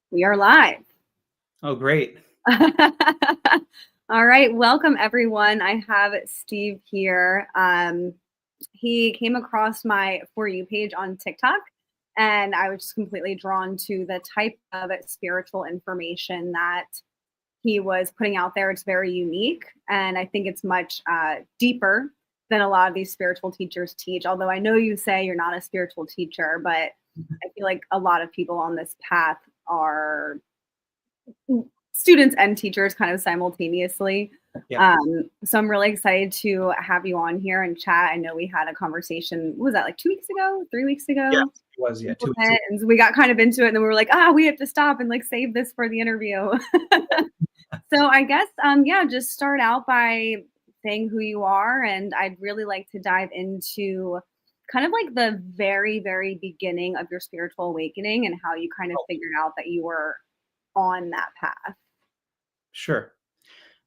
We are live. Oh, great. All right, welcome everyone. I have Steve here. He came across my For You page on TikTok, and I was just completely drawn to the type of spiritual information that he was putting out there. It's very unique, and I think it's much deeper than a lot of these spiritual teachers teach. Although I know you say you're not a spiritual teacher, but I feel like a lot of people on this path are students and teachers kind of simultaneously. Yeah. So I'm really excited to have you on here and chat. I know we had a conversation, what was that, like 2 weeks ago, 3 weeks ago? Yeah, it was, yeah, 2 weeks ago. And so we got kind of into it, and then we were like, we have to stop and like save this for the interview. So I guess, yeah, just start out by saying who you are, and I'd really like to dive into kind of like the very, very beginning of your spiritual awakening and how you kind of figured out that you were on that path. Sure.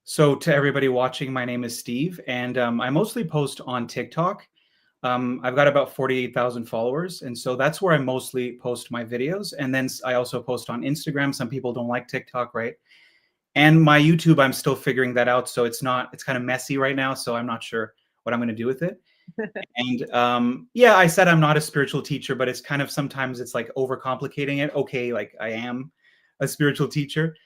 So to everybody watching, my name is Steve, and I mostly post on TikTok. I've got about 48,000 followers, and so that's where I mostly post my videos. And then I also post on Instagram. Some people don't like TikTok, right? And my YouTube, I'm still figuring that out. So it's kind of messy right now. So I'm not sure what I'm going to do with it. And yeah, I said I'm not a spiritual teacher, but it's kind of sometimes it's like overcomplicating it. Okay, like I am a spiritual teacher.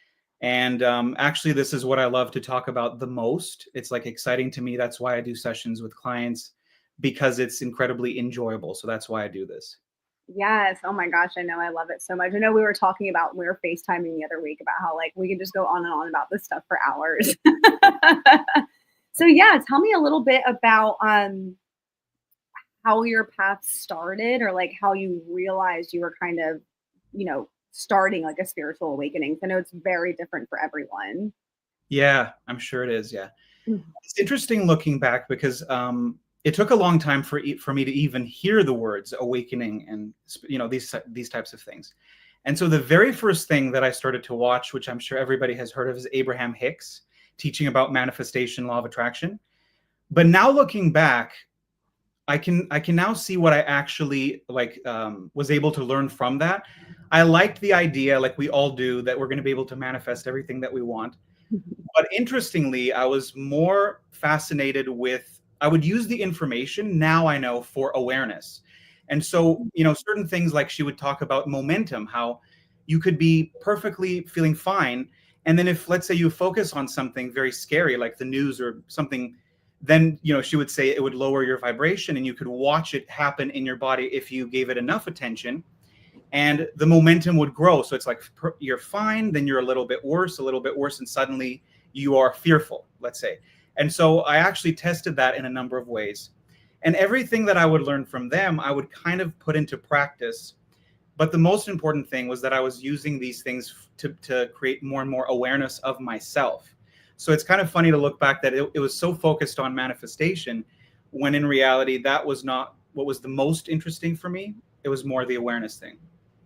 And actually, this is what I love to talk about the most. It's like exciting to me. That's why I do sessions with clients, because it's incredibly enjoyable. So that's why I do this. Yes. Oh my gosh. I know. I love it so much. I know we were talking about, we were FaceTiming the other week about how like we can just go on and on about this stuff for hours. So yeah, tell me a little bit about how your path started, or like how you realized you were kind of, starting like a spiritual awakening. I know it's very different for everyone. Yeah, I'm sure it is. Yeah. Mhm. It's interesting looking back because it took a long time for me to even hear the words awakening and these types of things. And so the very first thing that I started to watch, which I'm sure everybody has heard of, is Abraham Hicks teaching about manifestation, law of attraction. But now looking back, I can now see what I actually was able to learn from that. I liked the idea, like we all do, that we're going to be able to manifest everything that we want. But interestingly, I was more fascinated with, I would use the information now I know for awareness. And so, certain things like she would talk about momentum, how you could be perfectly feeling fine. And then if, let's say, you focus on something very scary, like the news or something, then, she would say it would lower your vibration and you could watch it happen in your body if you gave it enough attention, and the momentum would grow. So it's like you're fine, then you're a little bit worse, and suddenly you are fearful, let's say. And so I actually tested that in a number of ways. And everything that I would learn from them, I would kind of put into practice. But the most important thing was that I was using these things to create more and more awareness of myself. So it's kind of funny to look back that it was so focused on manifestation, when in reality, that was not what was the most interesting for me. It was more the awareness thing.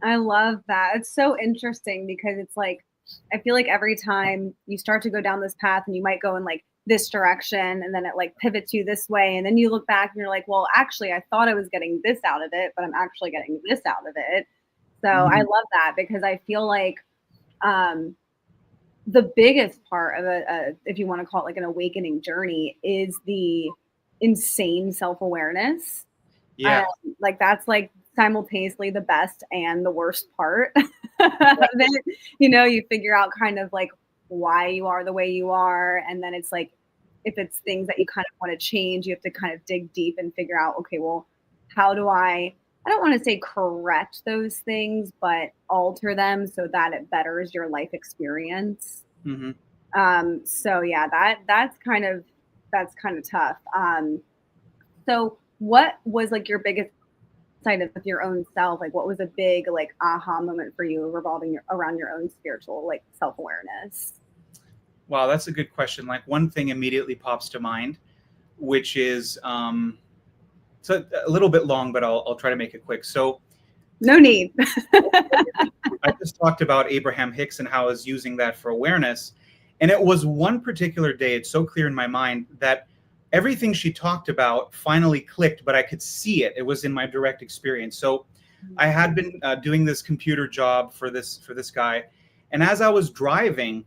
I love that. It's so interesting because it's like, I feel like every time you start to go down this path and you might go in like this direction and then it like pivots you this way. And then you look back and you're like, well, actually, I thought I was getting this out of it, but I'm actually getting this out of it. So I love that because I feel like the biggest part of if you want to call it like an awakening journey, is the insane self-awareness. Yeah. Like that's like simultaneously the best and the worst part. Then, you figure out kind of like why you are the way you are. And then it's like, if it's things that you kind of want to change, you have to kind of dig deep and figure out, okay, well, how do I don't want to say correct those things, but alter them so that it betters your life experience. Mm-hmm. So yeah, that's kind of tough. So what was like your biggest side of your own self? Like what was a big like aha moment for you revolving around your own spiritual like self-awareness? Wow, that's a good question. Like one thing immediately pops to mind, which is so a little bit long, but I'll try to make it quick. So no need. I just talked about Abraham Hicks and how I was using that for awareness. And it was one particular day, it's so clear in my mind that everything she talked about finally clicked, but I could see it. It was in my direct experience. So I had been doing this computer job for this guy. And as I was driving,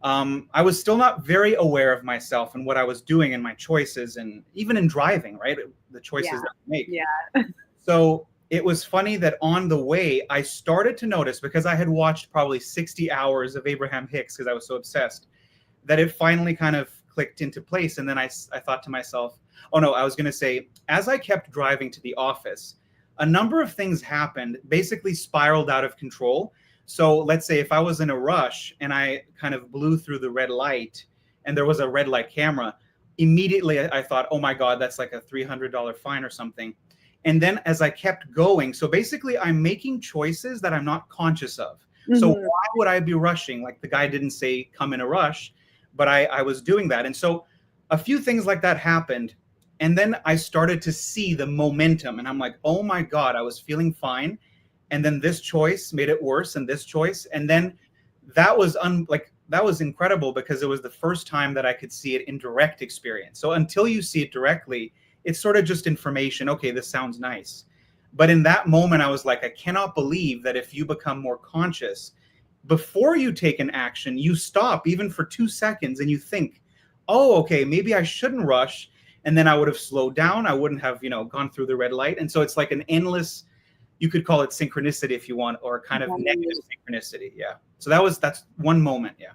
I was still not very aware of myself and what I was doing and my choices, and even in driving, right? The choices Yeah. that I make. Yeah. So it was funny that on the way, I started to notice, because I had watched probably 60 hours of Abraham Hicks because I was so obsessed, that it finally kind of clicked into place. And then I thought to myself, oh no, I was going to say, as I kept driving to the office, a number of things happened, basically spiraled out of control. So let's say if I was in a rush and I kind of blew through the red light and there was a red light camera, immediately I thought, oh my God, that's like a $300 fine or something. And then as I kept going, so basically I'm making choices that I'm not conscious of. So why would I be rushing? Like, the guy didn't say come in a rush, but I was doing that. And so a few things like that happened. And then I started to see the momentum, and I'm like, oh my God, I was feeling fine. And then this choice made it worse, and this choice. And then that was that was incredible, because it was the first time that I could see it in direct experience. So until you see it directly, it's sort of just information. Okay, this sounds nice. But in that moment, I was like, I cannot believe that if you become more conscious, before you take an action, you stop even for 2 seconds and you think, oh, okay, maybe I shouldn't rush. And then I would have slowed down. I wouldn't have, gone through the red light. And so it's like an endless, you could call it synchronicity if you want, or kind of negative synchronicity. Yeah. So that's one moment. Yeah.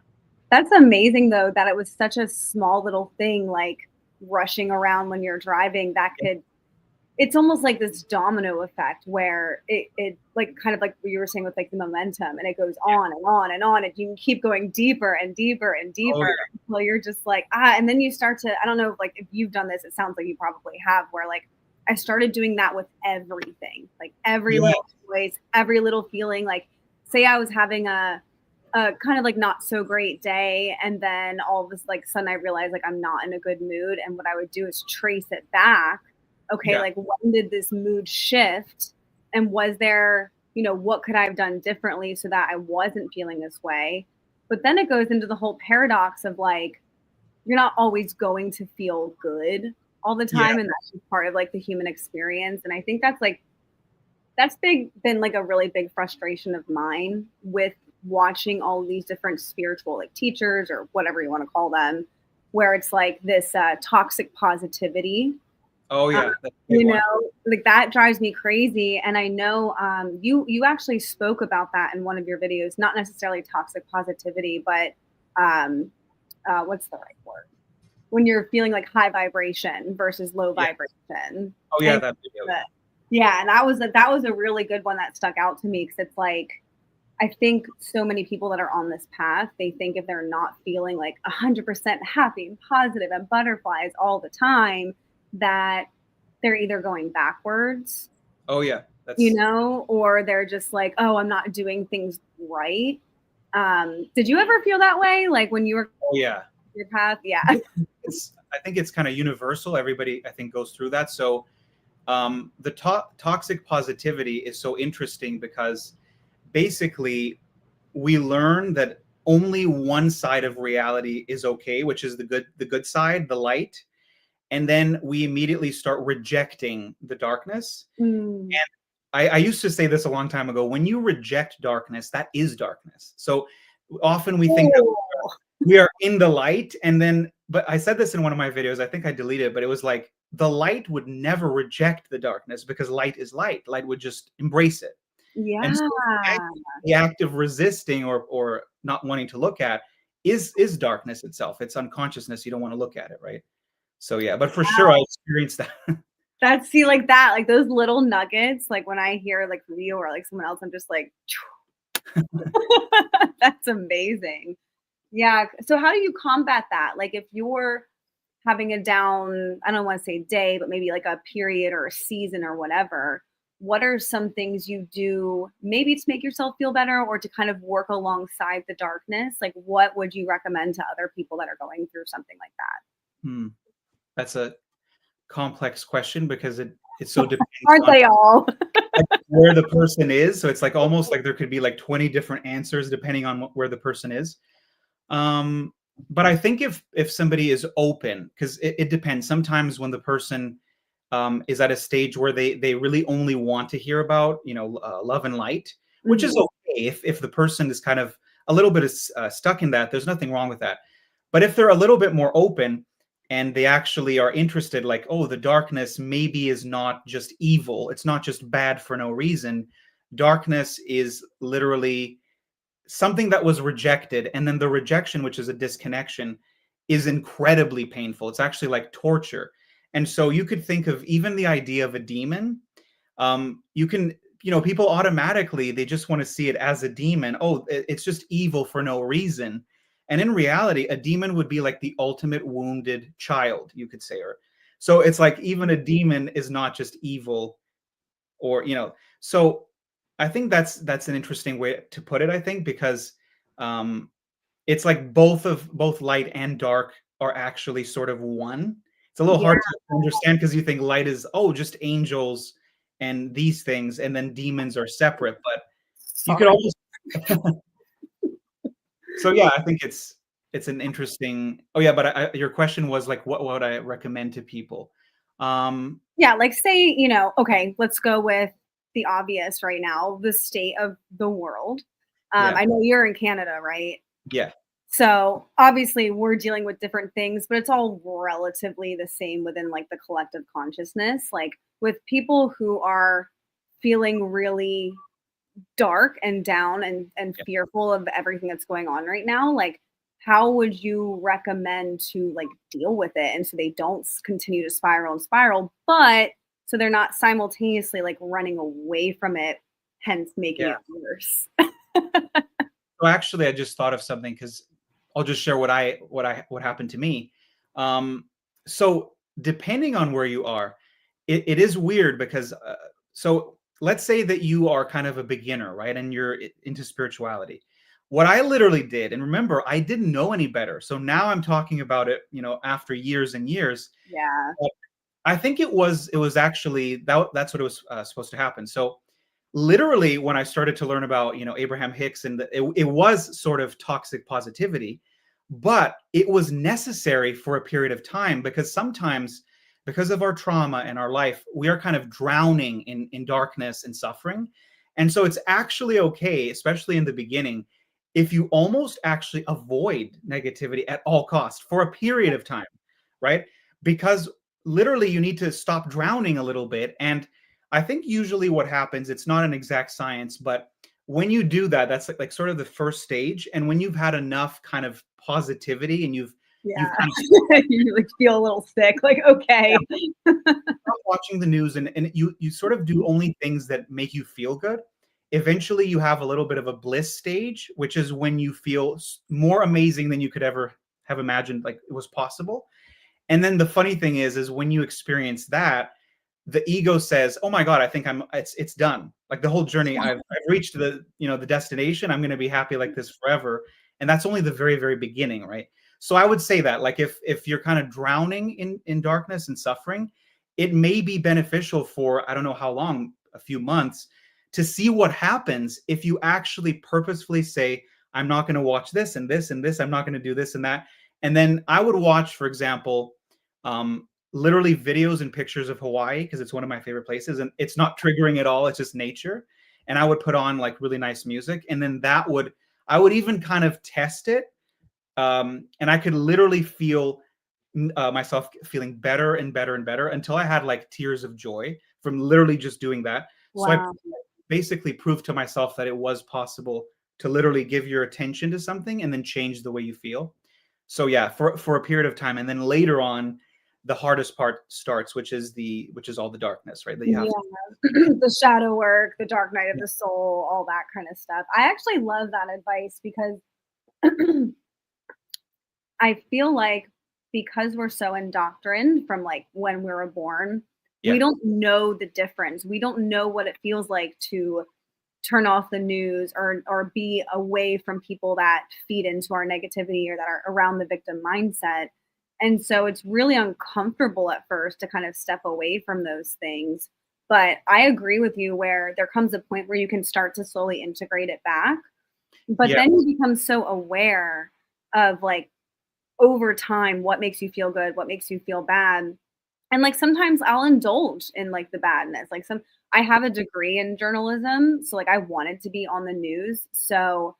That's amazing though, that it was such a small little thing, like rushing around when you're driving, that could, it's almost like this domino effect where it like kind of like what you were saying with like the momentum, and it goes on and on and on, and you can keep going deeper and deeper and deeper until you're just like, and then you start to, I don't know, like if you've done this, it sounds like you probably have, where like I started doing that with everything, like every little choice, every little feeling. Like say I was having a kind of like not so great day, and then all of this like sudden I realized like I'm not in a good mood, and what I would do is trace it back. Okay, like when did this mood shift, and was there, what could I have done differently so that I wasn't feeling this way? But then it goes into the whole paradox of like, you're not always going to feel good all the time, and that's just part of like the human experience. And I think that's been like a really big frustration of mine with watching all these different spiritual like teachers or whatever you want to call them, where it's like this toxic positivity. Oh yeah, like that drives me crazy. And I know you actually spoke about that in one of your videos, not necessarily toxic positivity, but what's the right word? When you're feeling like high vibration versus low vibration. Oh yeah, that video. Yeah, and that was a really good one that stuck out to me, because it's like, I think so many people that are on this path, they think if they're not feeling like 100% happy and positive and butterflies all the time, that they're either going backwards. Oh yeah. Or they're just like, oh, I'm not doing things right. Did you ever feel that way? Like when you were your path? Yeah. I think it's kind of universal. Everybody, I think, goes through that. So the toxic positivity is so interesting, because basically we learn that only one side of reality is okay, which is the good side, the light. And then we immediately start rejecting the darkness. And I used to say this a long time ago, when you reject darkness, that is darkness. So often we think that we are in the light, and then, but I said this in one of my videos, I think I deleted it, but it was like, the light would never reject the darkness, because light is light. Light would just embrace it. Yeah. And so the act of resisting or not wanting to look at is darkness itself. It's unconsciousness. You don't want to look at it, right? So yeah, but for sure I experienced that. Like those little nuggets, like when I hear like from you or like someone else, I'm just like, that's amazing. Yeah. So how do you combat that? Like if you're having a down, I don't want to say day, but maybe like a period or a season or whatever, what are some things you do maybe to make yourself feel better, or to kind of work alongside the darkness? Like what would you recommend to other people that are going through something like that? That's a complex question, because it so depends aren't they all? where the person is. So it's like almost like there could be like 20 different answers depending on where the person is. But I think if somebody is open, because it depends. Sometimes when the person is at a stage where they really only want to hear about love and light, which is okay if the person is kind of a little bit stuck in that, there's nothing wrong with that. But if they're a little bit more open and they actually are interested, like, oh, the darkness maybe is not just evil, it's not just bad for no reason. Darkness is literally something that was rejected, and then the rejection, which is a disconnection, is incredibly painful. It's actually like torture. And so you could think of even the idea of a demon. You can, people automatically, they just want to see it as a demon. Oh, it's just evil for no reason. And in reality, a demon would be like the ultimate wounded child, you could say. Or so it's like even a demon is not just evil, or so I think that's an interesting way to put it, I think, because it's like both light and dark are actually sort of one. It's a little Yeah. hard to understand because you think light is, oh, just angels and these things, and then demons are separate. But you could Sorry. almost so yeah, I think it's an interesting. Oh yeah, but your question was like, what would I recommend to people? Yeah, like say, okay, let's go with the obvious right now, the state of the world. Yeah, I know you're in Canada, right? yeah, So obviously we're dealing with different things, but it's all relatively the same within like the collective consciousness. Like with people who are feeling really dark and down and yeah. fearful of everything that's going on right now, like how would you recommend to like deal with it and so they don't continue to spiral and spiral, but so they're not simultaneously like running away from it, hence making Yeah. it worse. So actually, I just thought of something because I'll just share what happened to me. So depending on where you are, it is weird because so let's say that you are kind of a beginner, right, and you're into spirituality. What I literally did, and remember, I didn't know any better. So now I'm talking about it, after years and years. Yeah. I think it was actually that's what it was supposed to happen. So literally when I started to learn about Abraham Hicks, and it was sort of toxic positivity, but it was necessary for a period of time because sometimes because of our trauma and our life, we are kind of drowning in darkness and suffering. And so it's actually okay, especially in the beginning, if you almost actually avoid negativity at all costs for a period of time, right? Because literally you need to stop drowning a little bit. And I think usually what happens, it's not an exact science, but when you do that, that's like sort of the first stage. And when you've had enough kind of positivity and you've Yeah. kind of You like feel a little sick, like okay. stopped watching the news, and you sort of do only things that make you feel good, eventually you have a little bit of a bliss stage, which is when you feel more amazing than you could ever have imagined like it was possible. And then the funny thing is when you experience that, the ego says, "Oh my God, I think it's done. Like the whole journey, I've reached the destination. I'm going to be happy like this forever." And that's only the very, very beginning, right? So I would say that, like, if you're kind of drowning in darkness and suffering, it may be beneficial for, I don't know how long, a few months, to see what happens if you actually purposefully say, "I'm not going to watch this and this and this. I'm not going to do this and that." And then I would watch, for example, literally videos and pictures of Hawaii because it's one of my favorite places, and it's not triggering at all. It's just nature. And I would put on like really nice music, and then I would even kind of test it, and I could literally feel myself feeling better and better and better until I had like tears of joy from literally just doing that. So I Wow. basically proved to myself that it was possible to literally give your attention to something and then change the way you feel. So yeah, for a period of time, and then later on, the hardest part starts, which is all the darkness, right? That you have Yeah. to. The shadow work, the dark night of Yeah, the soul, all that kind of stuff. I actually love that advice because I feel like because we're so indoctrined from like when we were born, we yeah, don't know the difference. We don't know what it feels like to turn off the news or be away from people that feed into our negativity or that are around the victim mindset. And so it's really uncomfortable at first to kind of step away from those things. But I agree with you where there comes a point where you can start to slowly integrate it back. But yeah, then you become so aware of like over time what makes you feel good, what makes you feel bad. And like sometimes I'll indulge in like the badness. Like I have a degree in journalism, so like I wanted to be on the news. So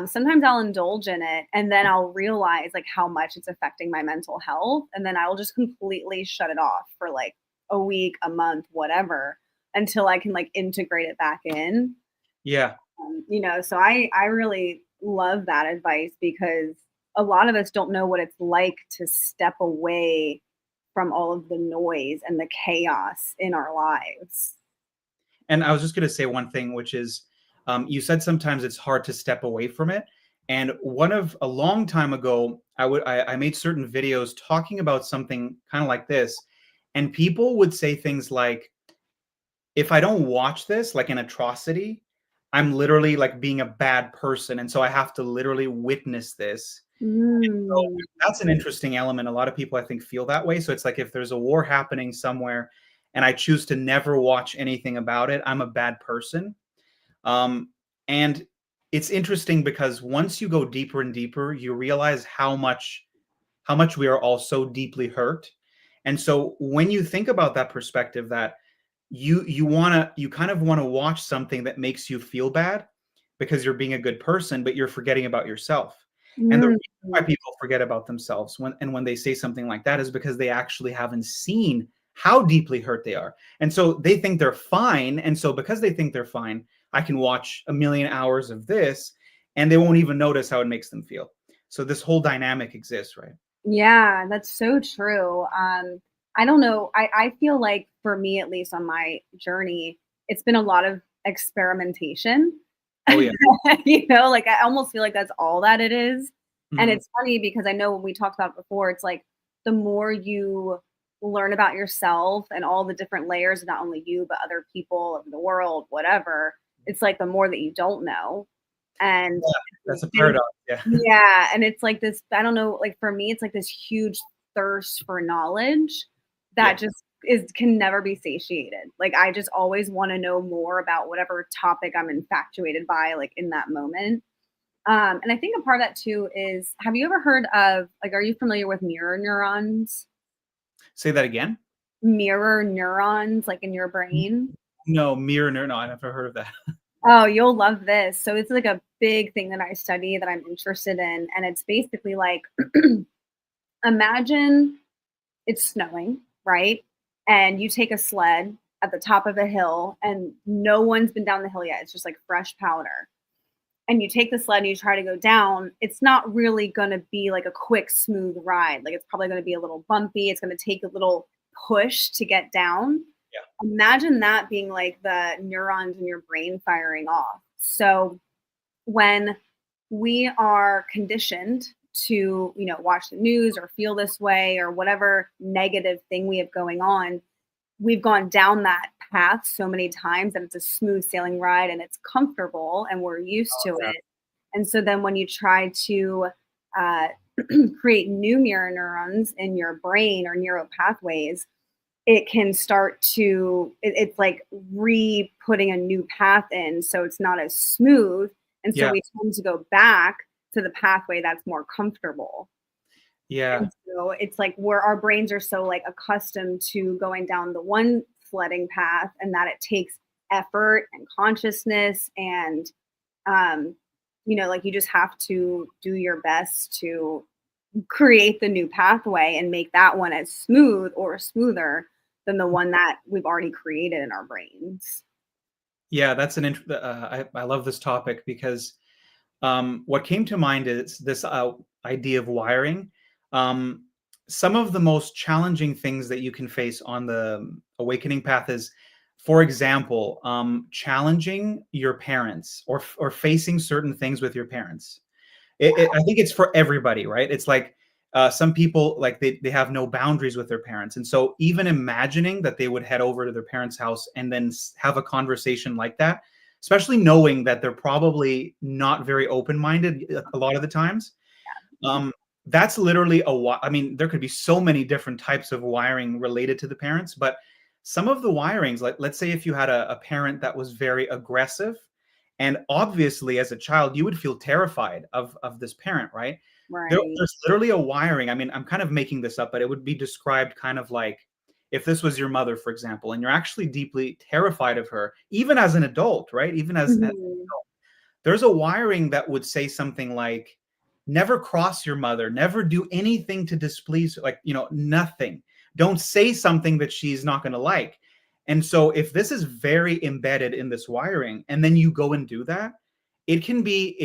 Sometimes I'll indulge in it and then I'll realize like how much it's affecting my mental health. And then I will just completely shut it off for like a week, a month, whatever, until I can like integrate it back in. Yeah. So I really love that advice because a lot of us don't know what it's like to step away from all of the noise and the chaos in our lives. And I was just going to say one thing, which is you said sometimes it's hard to step away from it. And a long time ago, I made certain videos talking about something kind of like this. And people would say things like, if I don't watch this, like an atrocity, I'm literally like being a bad person. And so I have to literally witness this. So Mm. that's an interesting element. A lot of people, I think, feel that way. So it's like if there's a war happening somewhere and I choose to never watch anything about it, I'm a bad person. And it's interesting because once you go deeper and deeper, you realize how much we are all so deeply hurt. And so when you think about that perspective, that you kind of want to watch something that makes you feel bad because you're being a good person, but you're forgetting about yourself. And the Mm. reason why people forget about themselves when they say something like that is because they actually haven't seen how deeply hurt they are. And so they think they're fine. And so because they think they're fine, I can watch a million hours of this and they won't even notice how it makes them feel. So this whole dynamic exists, right? Yeah, that's so true. I don't know. I feel like for me, at least on my journey, it's been a lot of experimentation. Oh yeah. Like I almost feel like that's all that it is. And Mhm. it's funny because I know when we talked about it before, it's like the more you learn about yourself and all the different layers, not only you, but other people of the world, whatever, it's like the more that you don't know. And Yeah, that's a paradox. Yeah. yeah, and it's like this, I don't know, like for me, it's like this huge thirst for knowledge that Yeah. just is can never be satiated. Like I just always want to know more about whatever topic I'm infatuated by, like in that moment. And I think a part of that too is, have you ever heard of like, are you familiar with mirror neurons? Say that again. Mirror neurons, like in your brain? No, mirror. No, I never heard of that. Oh, you'll love this. So it's like a big thing that I study that I'm interested in. And it's basically like imagine it's snowing, right? And you take a sled at the top of a hill and no one's been down the hill yet. It's just like fresh powder. And you take the sled and you try to go down. It's not really going to be like a quick, smooth ride. Like it's probably going to be a little bumpy. It's going to take a little push to get down. Yeah. Imagine that being like the neurons in your brain firing off. So when we are conditioned to watch the news or feel this way or whatever negative thing we have going on, we've gone down that path so many times that it's a smooth sailing ride and it's comfortable and we're used to Yeah. it. And so then when you try to uh, create new mirror neurons in your brain or neural pathways, it can start to it's like re-putting a new path in, so it's not as smooth, and so Yeah. we tend to go back to the pathway that's more comfortable. Yeah. And so it's like where our brains are so like accustomed to going down the one sledding path and that it takes effort and consciousness and um like you just have to do your best to create the new pathway and make that one as smooth or smoother than the one that we've already created in our brains. Yeah, that's I love this topic because what came to mind is this idea of wiring. Um, some of the most challenging things that you can face on the awakening path is, for example, challenging your parents or facing certain things with your parents. I think it's for everybody, right? It's like some people like they have no boundaries with their parents, and so even imagining that they would head over to their parents' house and then have a conversation like that, especially knowing that they're probably not very open-minded a lot of the times, um, that's literally I mean, there could be so many different types of wiring related to the parents, but some of the wirings, like let's say if you had a parent that was very aggressive, and obviously as a child you would feel terrified of this parent, right? Right. There's literally a wiring. I mean, I'm kind of making this up, but it would be described kind of like if this was your mother, for example, and you're actually deeply terrified of her, even as an adult, right? Even as Mhm. there's a wiring that would say something like, never cross your mother, never do anything to displease, like, nothing. Don't say something that she's not going to like. And so if this is very embedded in this wiring, and then you go and do that, it can be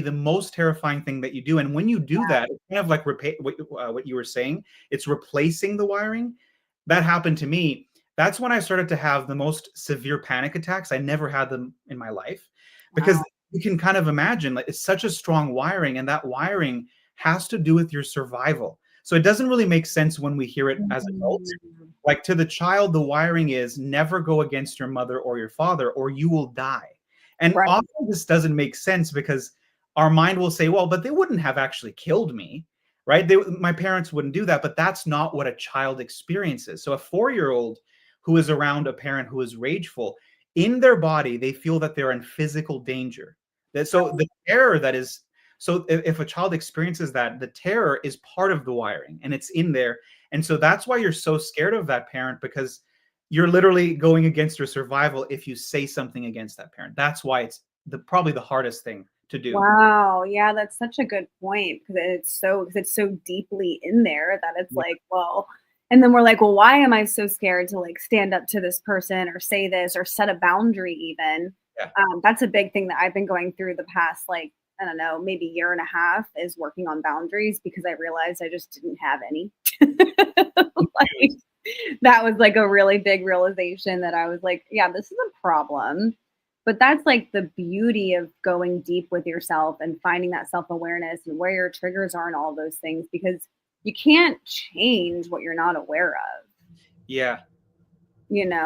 the most terrifying thing that you do. And when you do that, it's kind of like what you were saying, it's replacing the wiring. That happened to me. That's when I started to have the most severe panic attacks. I never had them in my life, because Wow. you can kind of imagine, like, it's such a strong wiring, and that wiring has to do with your survival. So it doesn't really make sense when we hear it as adults. Mhm. Like, to the child, the wiring is never go against your mother or your father, or you will die. And Right. often this doesn't make sense, because our mind will say, well, but they wouldn't have actually killed me, right? My parents wouldn't do that. But that's not what a child experiences. So a 4-year-old who is around a parent who is rageful, in their body, they feel that they're in physical danger. So the terror that is, so if a child experiences that, the terror is part of the wiring, and it's in there. And so that's why you're so scared of that parent, because you're literally going against your survival if you say something against that parent. That's why it's probably the hardest thing to do. Wow. Yeah, that's such a good point, because it's so deeply in there that it's Yeah. like, well, and then we're like, well, why am I so scared to like stand up to this person or say this or set a boundary even? Yeah. That's a big thing that I've been going through the past, like, I don't know, maybe year and a half, is working on boundaries, because I realized I just didn't have any. Like, that was like a really big realization, that I was like, yeah, this is a problem. But that's like the beauty of going deep with yourself and finding that self-awareness and where your triggers are and all those things, because you can't change what you're not aware of, Yeah.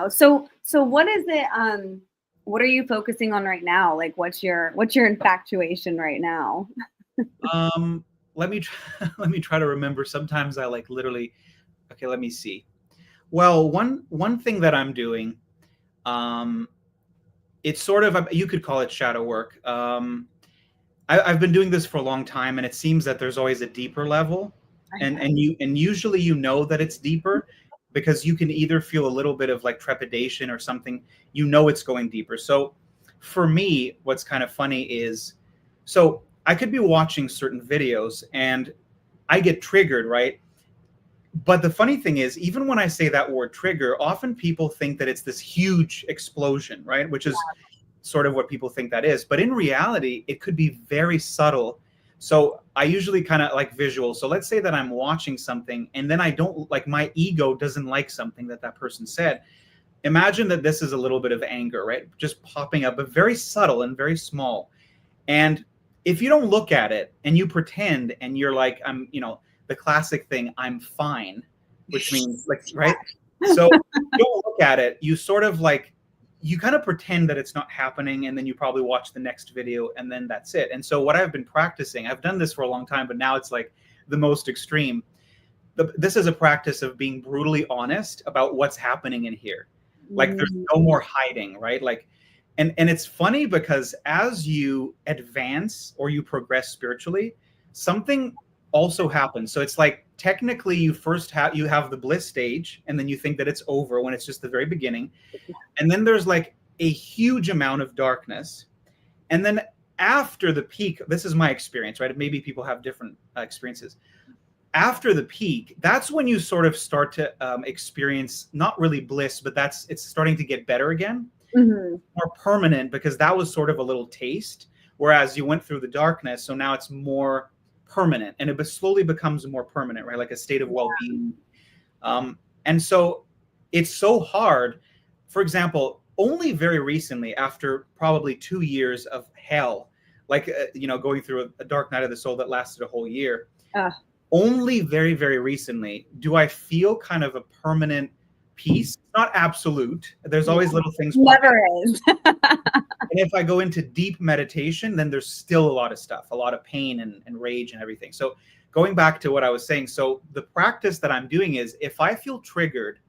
So what is it, what are you focusing on right now? Like, what's your infatuation right now? Um, let me try, let me try to remember. Sometimes I like literally. Okay, let me see. Well, one thing that I'm doing, um, it's sort of, you could call it shadow work. I've been doing this for a long time, and it seems that there's always a deeper level, I and know. usually that it's deeper, because you can either feel a little bit of like trepidation or something. It's going deeper. So for me, what's kind of funny is, so I could be watching certain videos and I get triggered, right? But the funny thing is, even when I say that word trigger, often people think that it's this huge explosion, right? Which is sort of what people think that is. But in reality, it could be very subtle. So I usually kind of like visual. So let's say that I'm watching something, and then I don't like, my ego doesn't like something that person said. Imagine that this is a little bit of anger, right? Just popping up, but very subtle and very small. And if you don't look at it and you pretend, and you're like, the classic thing, I'm fine, which means like, right? So you don't look at it, you sort of like, you kind of pretend that it's not happening, and then you probably watch the next video, and then that's it. And so what I've been practicing, I've done this for a long time, but now it's like the most extreme. This is a practice of being brutally honest about what's happening in here. Like, there's no more hiding, right? Like, and it's funny, because as you advance or you progress spiritually, something also happens. So it's like, technically, you have the bliss stage, and then you think that it's over when it's just the very beginning. And then there's like a huge amount of darkness. And then after the peak, this is my experience, right? Maybe people have different experiences. After the peak, that's when you sort of start to experience not really bliss, but it's starting to get better again, Mhm. more permanent, because that was sort of a little taste. Whereas you went through the darkness, so now it's more permanent, and it slowly becomes more permanent, right? Like a state of well-being. And so it's so hard. For example, only very recently, after probably 2 years of hell, like, going through a dark night of the soul that lasted a whole year, Ugh, only very, very recently do I feel kind of a permanent peace. Not absolute. There's yeah. always little things popping. Never is. And if I go into deep meditation, then there's still a lot of stuff, a lot of pain and rage and everything. So going back to what I was saying, so the practice that I'm doing is, if I feel triggered,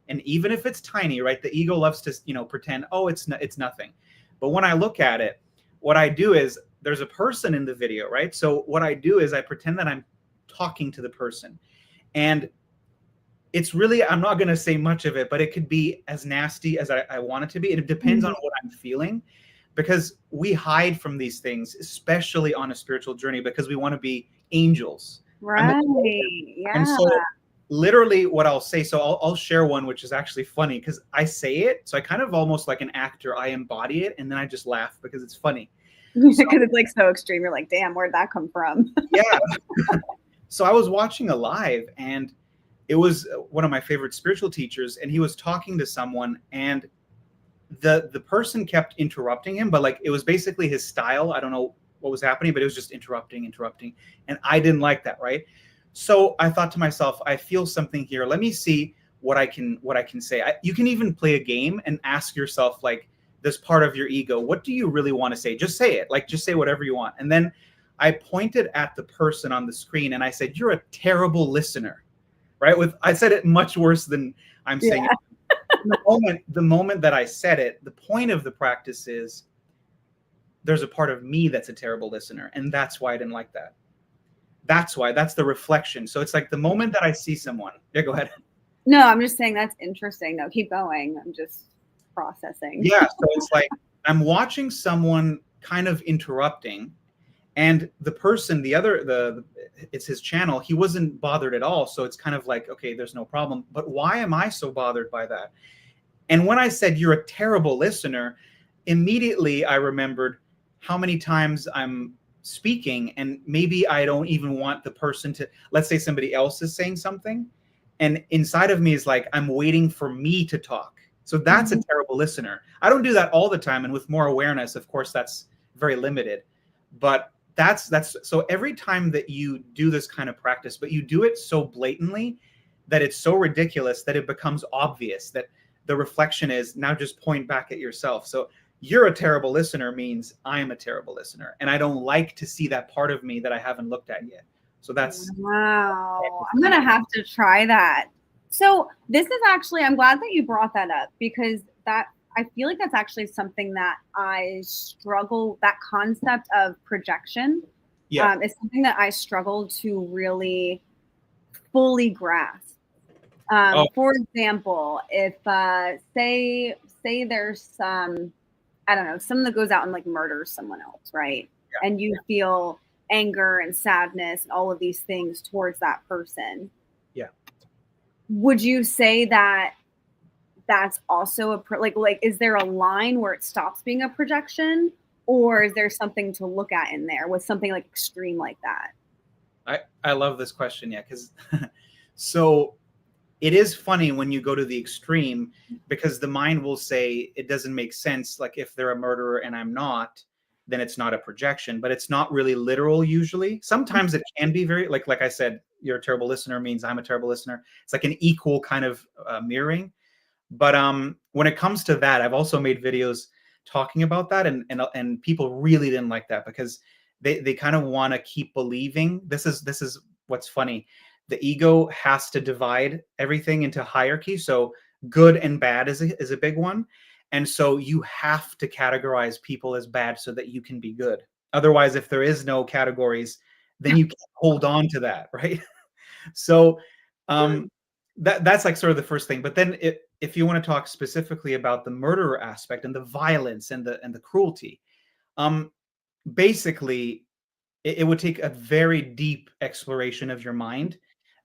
and even if it's tiny, right? The ego loves to, pretend, oh, it's nothing. But when I look at it, what I do is, there's a person in the video, right? So what I do is I pretend that I'm talking to the person. And it's really, I'm not going to say much of it, but it could be as nasty as I want it to be. It depends on what I'm feeling. because we hide from these things, especially on a spiritual journey, because we want to be angels. Right. And Yeah. so literally what I'll say, so I'll share one, which is actually funny because I say it. So I kind of almost like an actor, I embody it. And then I just laugh because it's funny. Because it's like so extreme. You're like, damn, where'd that come from? Yeah. So I was watching a live, and it was one of my favorite spiritual teachers, and he was talking to someone, and the person kept interrupting him, but like it was basically his style. I don't know what was happening, but it was just interrupting. And I didn't like that, right? So I thought to myself, I feel something here. Let me see what I can say. You can even play a game and ask yourself, like, this part of your ego, what do you really want to say? Just say it. Like, just say whatever you want. And then I pointed at the person on the screen and I said, "You're a terrible listener." Right? I said it much worse than I'm saying it. The moment that I said it, the point of the practice is there's a part of me that's a terrible listener, and that's why I didn't like that. That's the reflection. So it's like the moment that I see someone. Yeah, go ahead. No, I'm just saying that's interesting. No, keep going. I'm just processing. Yeah, so it's like I'm watching someone kind of interrupting, and the person, it's his channel, he wasn't bothered at all. So it's kind of like, okay, there's no problem. But why am I so bothered by that? And when I said you're a terrible listener, immediately I remembered how many times I'm speaking and maybe I don't even want the person to, let's say somebody else is saying something, and inside of me is like, I'm waiting for me to talk. So that's a terrible listener. I don't do that all the time. And with more awareness, of course, that's very limited. But that's so every time that you do this kind of practice, but you do it so blatantly that it's so ridiculous that it becomes obvious that the reflection is now just point back at yourself. So you're a terrible listener means I'm a terrible listener. And I don't like to see that part of me that I haven't looked at yet. So that's wow. I'm going to have to try that. So this is actually, I'm glad that you brought that up, because I feel like that's actually something that I struggle, that concept of projection is something that I struggle to really fully grasp. For example, if say there's some, I don't know, someone that goes out and like murders someone else, right? Yeah. And you feel anger and sadness and all of these things towards that person. Yeah. Would you say that that's also like is there a line where it stops being a projection, or is there something to look at in there with something like extreme like that? I love this question. Yeah. Because so it is funny when you go to the extreme, because the mind will say it doesn't make sense. Like if they're a murderer and I'm not, then it's not a projection, but it's not really literal usually. Sometimes it can be very, like I said, you're a terrible listener means I'm a terrible listener. It's like an equal kind of mirroring. But when it comes to that, I've also made videos talking about that, and people really didn't like that because they kind of want to keep believing. This is what's funny. The ego has to divide everything into hierarchy. So good and bad is a big one. And so you have to categorize people as bad so that you can be good. Otherwise, if there is no categories, then you can't hold on to that, right? So that's like sort of the first thing. But then if you want to talk specifically about the murderer aspect and the violence and the cruelty, basically it would take a very deep exploration of your mind,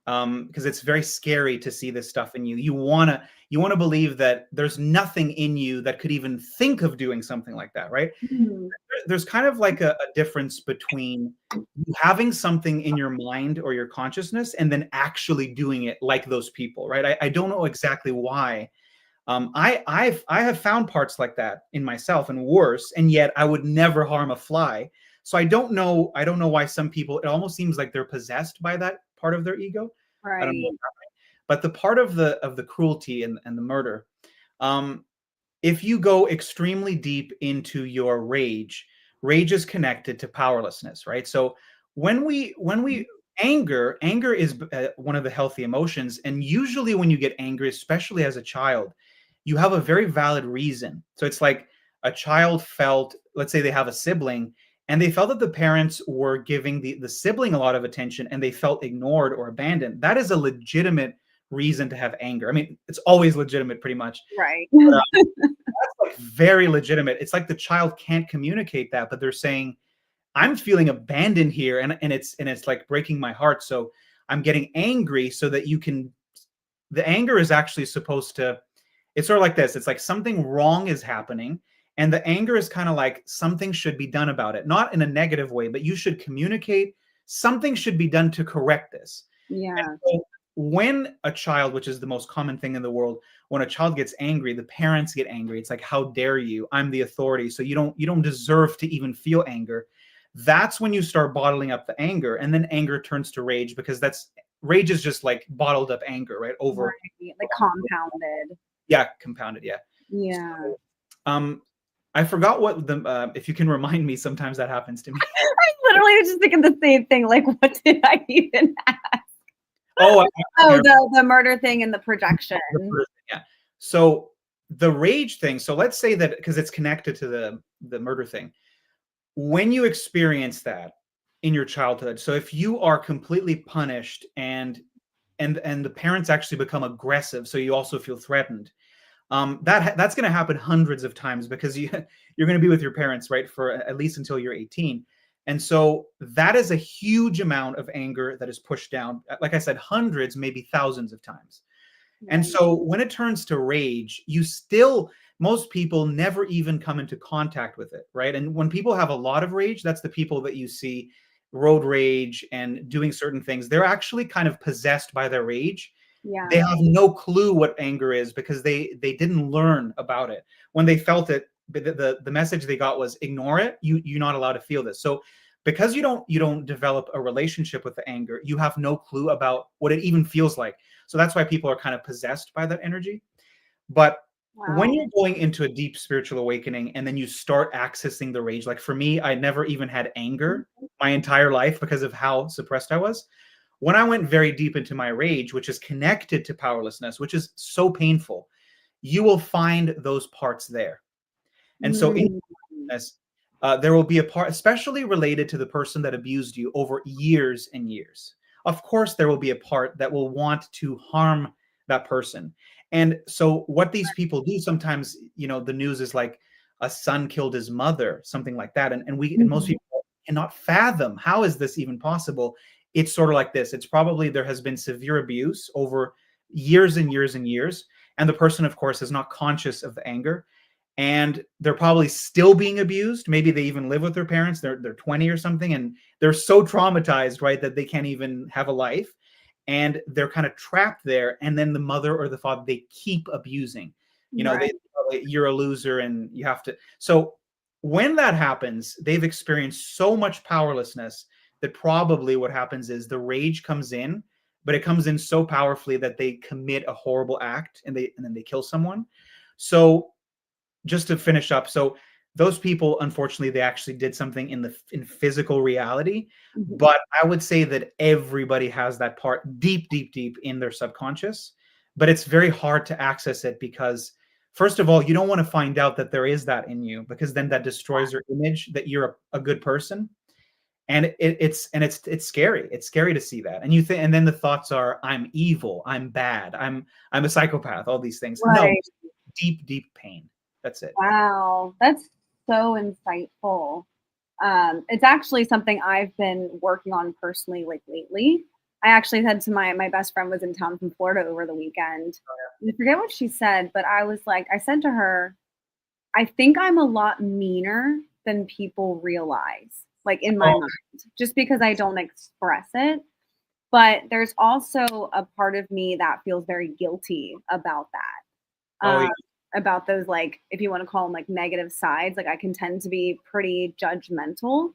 because it's very scary to see this stuff in you. You want to believe that there's nothing in you that could even think of doing something like that, right? Mm-hmm. There's kind of like a difference between having something in your mind or your consciousness and then actually doing it like those people, right? I don't know exactly why. I have found parts like that in myself and worse, and yet I would never harm a fly. So I don't know why some people, it almost seems like they're possessed by that part of their ego. Right. I don't know. But the part of the cruelty and the murder, if you go extremely deep into your rage is connected to powerlessness, right? So when we anger is one of the healthy emotions, and usually when you get angry, especially as a child, you have a very valid reason. So it's like a child felt, let's say they have a sibling, and they felt that the parents were giving the sibling a lot of attention and they felt ignored or abandoned. That is a legitimate reason to have anger. I mean, it's always legitimate pretty much. Right. But, that's like very legitimate. It's like the child can't communicate that, but they're saying, I'm feeling abandoned here, and it's like breaking my heart. So I'm getting angry so that you can. The anger is actually supposed to. It's sort of like this. It's like something wrong is happening, and the anger is kind of like something should be done about it, not in a negative way, but you should communicate. Something should be done to correct this. And Yeah. so when a child, which is the most common thing in the world, when a child gets angry, the parents get angry. It's like, how dare you? I'm the authority, so you don't deserve to even feel anger. That's when you start bottling up the anger, and then anger turns to rage, because that's rage is just like bottled up anger, right? Over, Right. Like compounded. yeah, compounded, yeah. Yeah. So, I forgot what the if you can remind me, sometimes that happens to me. I literally was just thinking the same thing. Like, what did I even ask? Oh, Oh, the murder thing and the projection. yeah. So the rage thing. So let's say that, because it's connected to the murder thing. When you experience that in your childhood, so if you are completely punished and the parents actually become aggressive, so you also feel threatened, that's going to happen hundreds of times, because you're going to be with your parents, right, for at least until you're 18. And so that is a huge amount of anger that is pushed down, like I said, hundreds, maybe thousands of times. And so when it turns to rage, most people never even come into contact with it, right? And when people have a lot of rage, that's the people that you see road rage and doing certain things. They're actually kind of possessed by their rage. Yeah. They have no clue what anger is, because they didn't learn about it. When they felt it, the message they got was, ignore it. You're not allowed to feel this. So because you don't develop a relationship with the anger, you have no clue about what it even feels like. So that's why people are kind of possessed by that energy. But when Wow. you're going into a deep spiritual awakening and then you start accessing the rage, like for me, I never even had anger my entire life because of how suppressed I was. When I went very deep into my rage, which is connected to powerlessness, which is so painful, you will find those parts there. And so in Mm. this, there will be a part, especially related to the person that abused you over years and years. Of course, there will be a part that will want to harm that person. And so what these people do sometimes, the news is like, a son killed his mother, something like that. And most Mhm. people cannot fathom, how is this even possible? It's sort of like this. It's probably there has been severe abuse over years and years and years. And the person, of course, is not conscious of the anger, and they're probably still being abused. Maybe they even live with their parents. They're 20 or something, and they're so traumatized, right, that they can't even have a life, and they're kind of trapped there. And then the mother or the father, they keep abusing. Right. You're a loser, and you have to. So when that happens, they've experienced so much powerlessness that probably what happens is the rage comes in, but it comes in so powerfully that they commit a horrible act, and then they kill someone. So just to finish up, so those people, unfortunately, they actually did something in physical reality. Mhm. But I would say that everybody has that part deep, deep, deep in their subconscious. But it's very hard to access it, because first of all, you don't want to find out that there is that in you, because then that destroys your image that you're a good person. And it's scary. It's scary to see that. And and then the thoughts are, I'm evil, I'm bad, I'm a psychopath, all these things. No, Right. deep, deep pain. That's it. Wow. That's so insightful. It's actually something I've been working on personally, like lately. I actually said to my best friend was in town from Florida over the weekend. I forget what she said, but I said to her, I think I'm a lot meaner than people realize, like in my Oh, mind, just because I don't express it. But there's also a part of me that feels very guilty about that. oh, yeah. About those, like, if you want to call them like negative sides, like I can tend to be pretty judgmental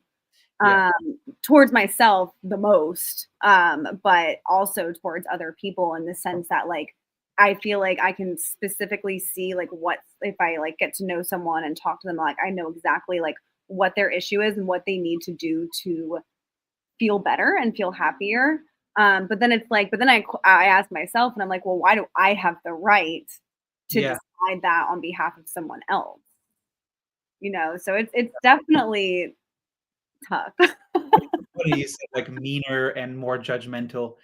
Yeah. um, towards myself the most, but also towards other people in the sense that like I feel like I can specifically see like what if I like get to know someone and talk to them, like I know exactly like what their issue is and what they need to do to feel better and feel happier. But then it's like, but then I ask myself and I'm like, well, why do I have the right to Yeah. decide that on behalf of someone else? So it's definitely tough. What do you say, like meaner and more judgmental?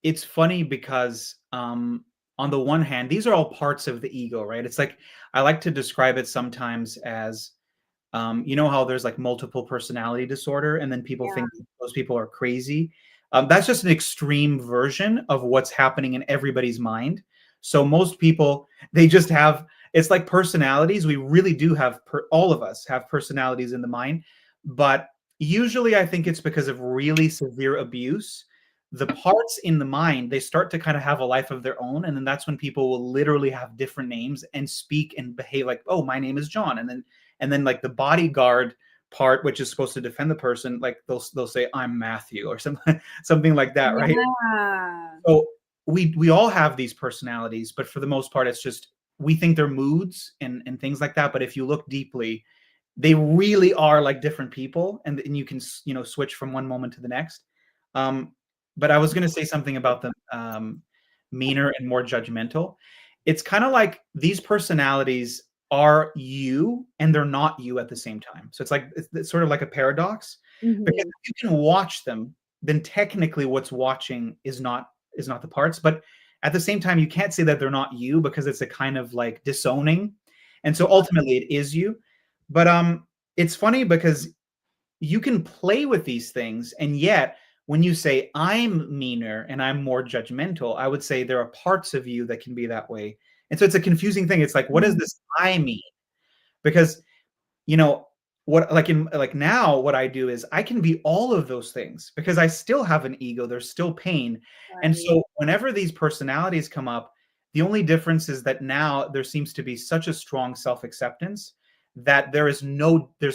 It's funny because on the one hand, these are all parts of the ego, right? It's like I like to describe it sometimes as you know how there's like multiple personality disorder, and then people think Yeah. those people are crazy. That's just an extreme version of what's happening in everybody's mind. So most people, they just have, it's like personalities. We really do have, all of us have personalities in the mind, but usually I think it's because of really severe abuse. The parts in the mind, they start to kind of have a life of their own. And then that's when people will literally have different names and speak and behave like, oh, my name is John. And then like the bodyguard part, which is supposed to defend the person, like they'll say I'm Matthew or something something like that, right? Yeah. So we all have these personalities, but for the most part, it's just we think they're moods and things like that. But if you look deeply, they really are like different people, and you can switch from one moment to the next. Um, but I was going to say something about the meaner and more judgmental. It's kind of like these personalities are you and they're not you at the same time. So it's sort of like a paradox, because Mhm. if you can watch them, then technically what's watching is not the parts, but at the same time you can't say that they're not you because it's a kind of like disowning. And so ultimately it is you. But it's funny because you can play with these things, and yet when you say I'm meaner and I'm more judgmental, I would say there are parts of you that can be that way. And so it's a confusing thing. It's like, what does Mhm. this I mean? Because you know what, like in like now what I do is I can be all of those things because I still have an ego, there's still pain. And Right. so whenever these personalities come up, the only difference is that now there seems to be such a strong self-acceptance that there's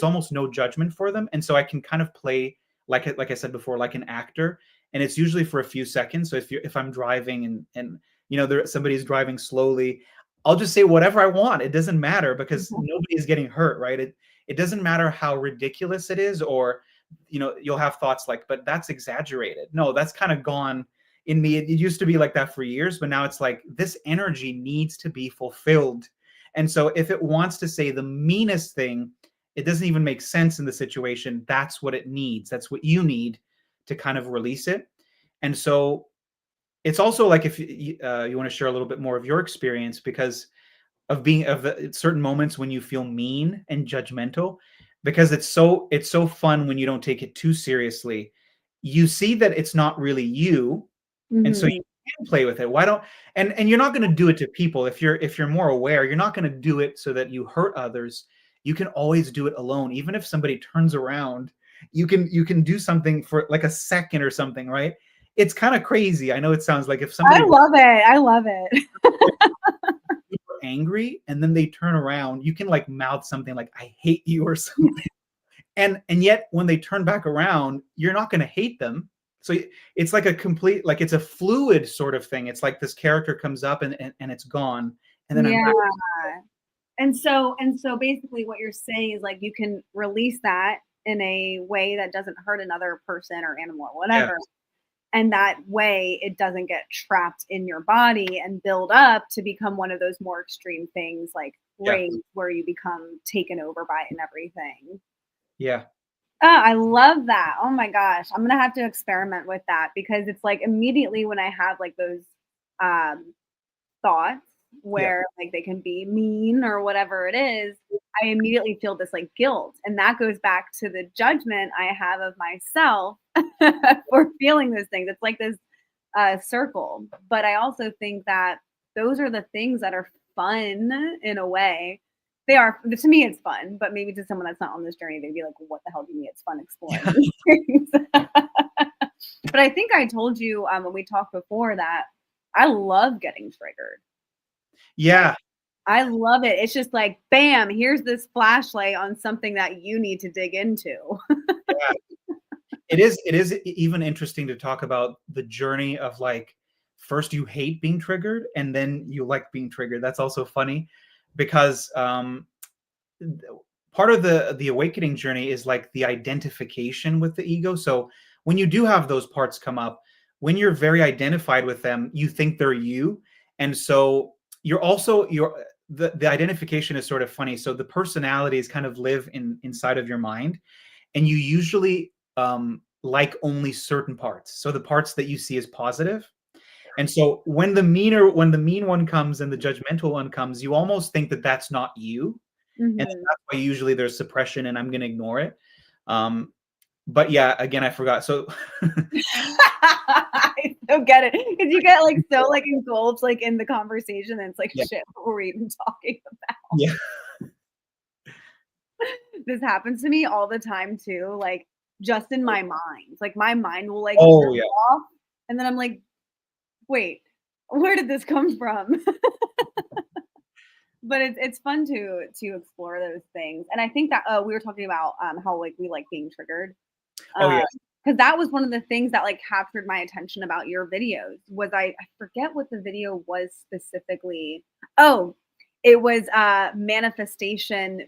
almost no judgment for them. And so I can kind of play like I said before, like an actor. And it's usually for a few seconds. So if I'm driving and somebody's driving slowly, I'll just say whatever I want. It doesn't matter because Mhm. nobody is getting hurt, right? It doesn't matter how ridiculous it is, or you'll have thoughts like, but that's exaggerated. No, that's kind of gone in me. It used to be like that for years, but now it's like this energy needs to be fulfilled. And so if it wants to say the meanest thing, it doesn't even make sense in the situation. That's what it needs. That's what you need to kind of release it. And so it's also like if you want to share a little bit more of your experience, because of the certain moments when you feel mean and judgmental, because it's so fun when you don't take it too seriously. You see that it's not really you, and so you Mhm. can play with it. Why don't and you're not going to do it to people. If you're more aware, you're not going to do it so that you hurt others. You can always do it alone. Even if somebody turns around, you can do something for like a second or something, right? It's kind of crazy. I know it sounds like if I somebody was love it. I love it. super angry and then they turn around, you can like mouth something like I hate you or something. And yet when they turn back around, you're not going to hate them. So it's like a complete, like it's a fluid sort of thing. It's like this character comes up and it's gone, and then I'm Yeah. back. And so basically what you're saying is like you can release that in a way that doesn't hurt another person or animal or Yeah, whatever. And that way it doesn't get trapped in your body and build up to become one of those more extreme things like yeah, rage where you become taken over by it and everything. yeah, Oh, I love that. Oh my gosh. I'm gonna have to experiment with that because it's like immediately when I have like those um thoughts yeah, where like they can be mean or whatever it is, I immediately feel this like guilt. And that goes back to the judgment I have of myself for feeling those things. It's like this circle. But I also think that those are the things that are fun in a way. They are to me, it's fun, but maybe to someone that's not on this journey, they'd be like, "What the hell do you mean it's fun exploring yeah, these things?" But I think I told you when we talked before that I love getting triggered. Like yeah. I love it. It's just like, bam, here's this flashlight on something that you need to dig into. It is even interesting to talk about the journey of like first you hate being triggered and then you like being triggered. That's also funny because part of the awakening journey is like the identification with the ego. So when you do have those parts come up, when you're very identified with them, you think they're you. And so the identification is sort of funny. So the personalities kind of live inside of your mind, and you usually like only certain parts. So the parts that you see as positive. And so when the mean one comes and the judgmental one comes, you almost think that that's not you. And Mhm. that's why usually there's suppression and I'm going to ignore it. But yeah, again, I forgot. So I don't get it because you get like so like engulfed like in the conversation, and it's like yeah, shit. What were we even talking about? yeah. This happens to me all the time too. Like just in my mind, like my mind will like Oh go yeah. off, and then I'm like, wait, where did this come from? But it's fun to explore those things, and I think that we were talking about how like we like being triggered. Oh yeah. Because that was one of the things that like captured my attention about your videos was I forget what the video was specifically. Oh, it was manifestation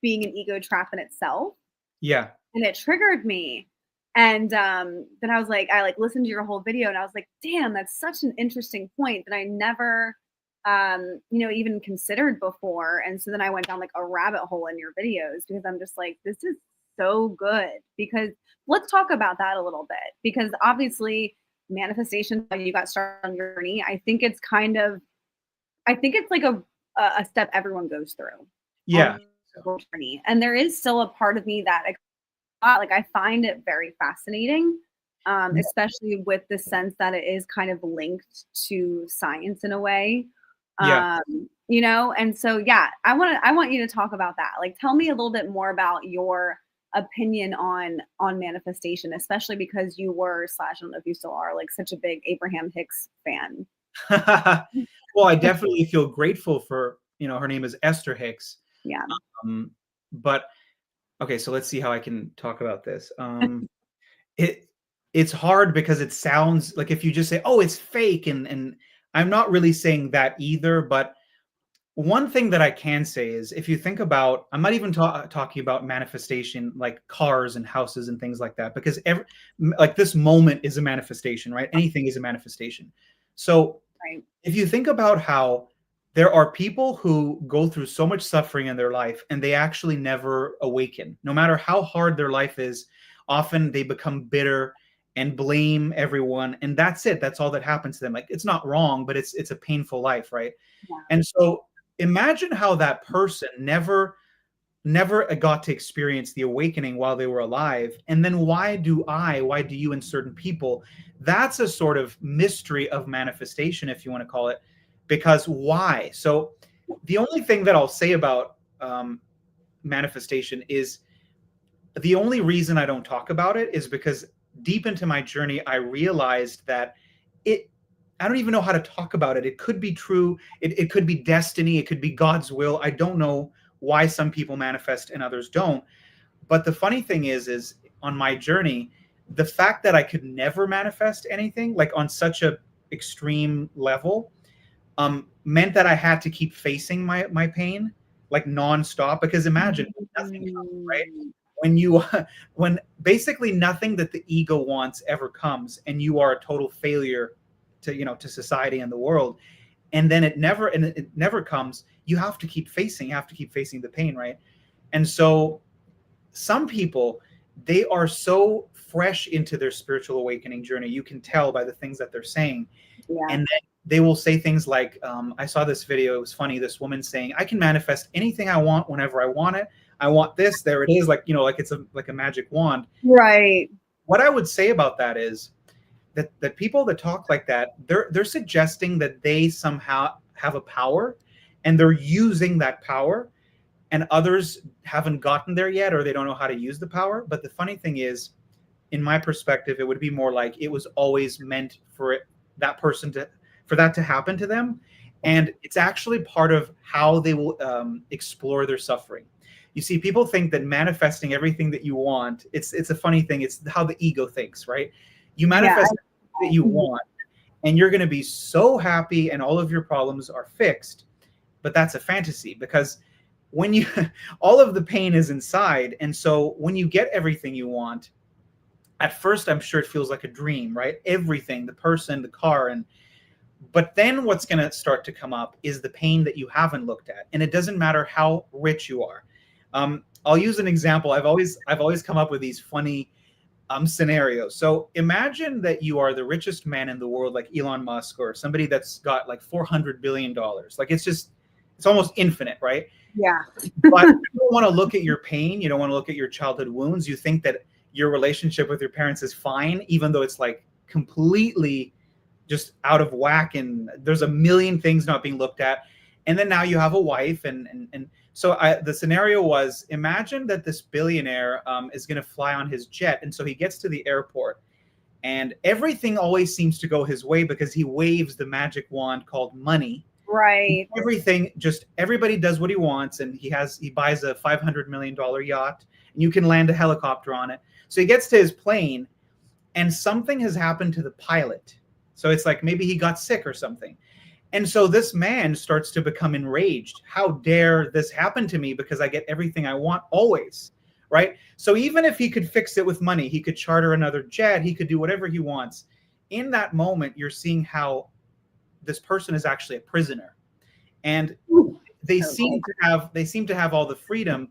being an ego trap in itself, Yeah. and it triggered me. And then I was like, I like listened to your whole video, and I was like, damn, that's such an interesting point that I never even considered before. And so then I went down like a rabbit hole in your videos because I'm just like, this is so good. Because let's talk about that a little bit. Because obviously, manifestation, how you got started on your journey, I think it's like a step everyone goes through Yeah. on the journey. And there is still a part of me that like I find it very fascinating, especially with the sense that it is kind of linked to science in a way. Yeah. And so yeah, I want you to talk about that. Like tell me a little bit more about your opinion on manifestation, especially because you were slash I don't know if you still are like such a big Abraham Hicks fan. Well, I definitely feel grateful for, her name is Esther Hicks. Yeah. Um, but okay, so let's see how I can talk about this. It it's hard because it sounds like if you just say, "Oh, it's fake," and I'm not really saying that either. But one thing that I can say is, if you think about, I'm not even talking about manifestation like cars and houses and things like that, because like this moment is a manifestation, right? Anything is a manifestation. So Right. if you think about how there are people who go through so much suffering in their life and they actually never awaken, no matter how hard their life is, often they become bitter and blame everyone. And that's it. That's all that happens to them. Like it's not wrong, but it's a painful life, right? Yeah. And so imagine how that person never got to experience the awakening while they were alive. And then why do you and certain people? That's a sort of mystery of manifestation, if you want to call it, because why? So the only thing that I'll say about manifestation is the only reason I don't talk about it is because deep into my journey, I realized that I don't even know how to talk about it. It could be true. It could be destiny. It could be God's will. I don't know why some people manifest and others don't. But the funny thing is on my journey, the fact that I could never manifest anything like on such a extreme level, meant that I had to keep facing my pain like nonstop. Because imagine nothing comes, right? Mm. When you when basically nothing that the ego wants ever comes, and you are a total failure to society and the world, and then it never comes, you have to keep facing the pain, right? And so some people, they are so fresh into their spiritual awakening journey, you can tell by the things that they're saying. Yeah. And then they will say things like, I saw this video, it was funny, this woman saying, I can manifest anything I want whenever I want it. I want this, there it is, like like it's like a magic wand. Right. What I would say about that is that people that talk like that, they're suggesting that they somehow have a power, and they're using that power, and others haven't gotten there yet, or they don't know how to use the power. But the funny thing is, in my perspective, it would be more like it was always meant for that to happen to them, and it's actually part of how they will explore their suffering. You see, people think that manifesting everything that you want, it's a funny thing. It's how the ego thinks, right? You Yeah. manifest that you want, and you're going to be so happy, and all of your problems are fixed. But that's a fantasy, because when you all of the pain is inside, and so when you get everything you want, at first I'm sure it feels like a dream, right? Everything, the person, the car, but then what's going to start to come up is the pain that you haven't looked at, and it doesn't matter how rich you are. I'll use an example. I've always come up with these funny scenario. So imagine that you are the richest man in the world, like Elon Musk, or somebody that's got like $400 billion. Like it's almost infinite, right? Yeah. But you don't want to look at your pain. You don't want to look at your childhood wounds. You think that your relationship with your parents is fine, even though it's like completely just out of whack, and there's a million things not being looked at. And then now you have a wife, and so the scenario was, imagine that this billionaire is going to fly on his jet, and so he gets to the airport, and everything always seems to go his way because he waves the magic wand called money. Right. Everything, just everybody does what he wants, and he buys a $500 million yacht, and you can land a helicopter on it. So he gets to his plane, and something has happened to the pilot. So it's like maybe he got sick or something. And so this man starts to become enraged. How dare this happen to me, because I get everything I want always, right? So even if he could fix it with money, he could charter another jet, he could do whatever he wants. In that moment, you're seeing how this person is actually a prisoner. And they seem to have all the freedom.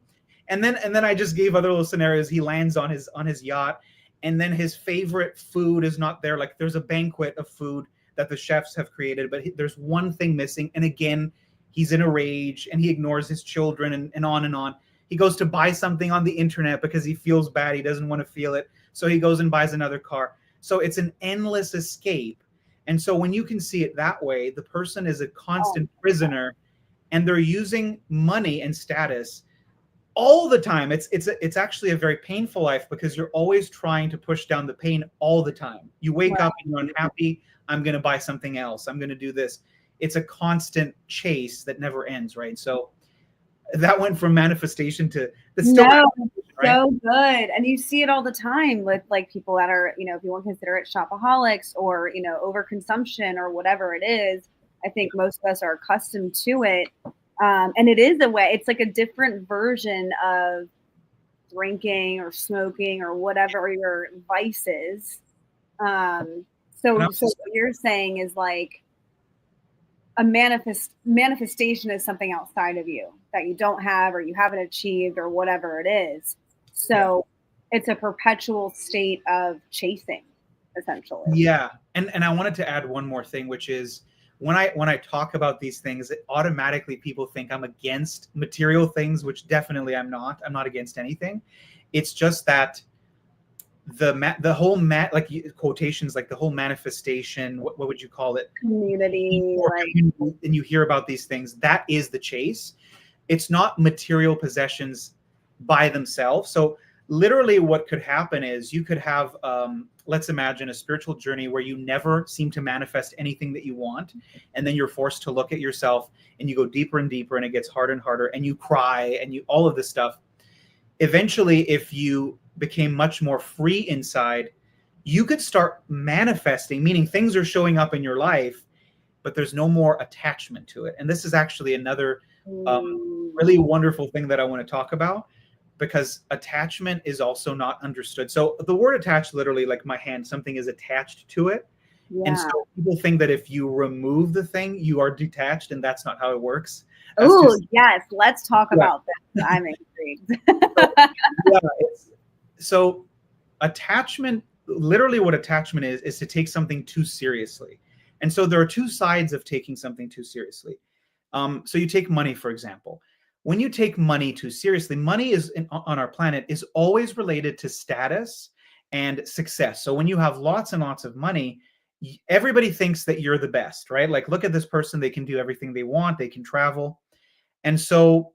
And then I just gave other little scenarios. He lands on his yacht, and then his favorite food is not there. Like there's a banquet of food that the chefs have created, but there's one thing missing. And again, he's in a rage, and he ignores his children, and on and on. He goes to buy something on the internet because he feels bad. He doesn't want to feel it. So he goes and buys another car. So it's an endless escape. And so when you can see it that way, the person is a constant prisoner, and they're using money and status all the time. It's actually a very painful life, because you're always trying to push down the pain all the time. You wake up and you're unhappy. I'm going to buy something else. I'm going to do this. It's a constant chase that never ends, right? So that went from manifestation to right? So good. And you see it all the time with like people that are, if you want to consider it shopaholics, or, overconsumption, or whatever it is. I think most of us are accustomed to it. And it is a way, it's like a different version of drinking or smoking or whatever your vices. So what you're saying is like a manifestation is something outside of you that you don't have, or you haven't achieved, or whatever it is. So it's a perpetual state of chasing, essentially. Yeah. And I wanted to add one more thing, which is when I talk about these things, automatically people think I'm against material things, which definitely I'm not. I'm not against anything. It's just that the whole like quotations, like the whole manifestation, what would you call it? Community. And you hear about these things. That is the chase. It's not material possessions by themselves. So literally what could happen is you could have, let's imagine a spiritual journey where you never seem to manifest anything that you want. And then you're forced to look at yourself, and you go deeper and deeper, and it gets harder and harder, and you cry, and all of this stuff. Eventually, if you became much more free inside, you could start manifesting, meaning things are showing up in your life, but there's no more attachment to it. And this is actually another really wonderful thing that I want to talk about, because attachment is also not understood. So the word attached, literally, like my hand, something is attached to it. Yeah. And so people think that if you remove the thing, you are detached, and that's not how it works. Oh, yes. Let's talk about that. I'm intrigued. So attachment, literally what attachment is to take something too seriously. And so there are two sides of taking something too seriously. So you take money, for example. When you take money too seriously, money is on our planet is always related to status and success. So when you have lots and lots of money, everybody thinks that you're the best, right? Like, look at this person. They can do everything they want. They can travel. And so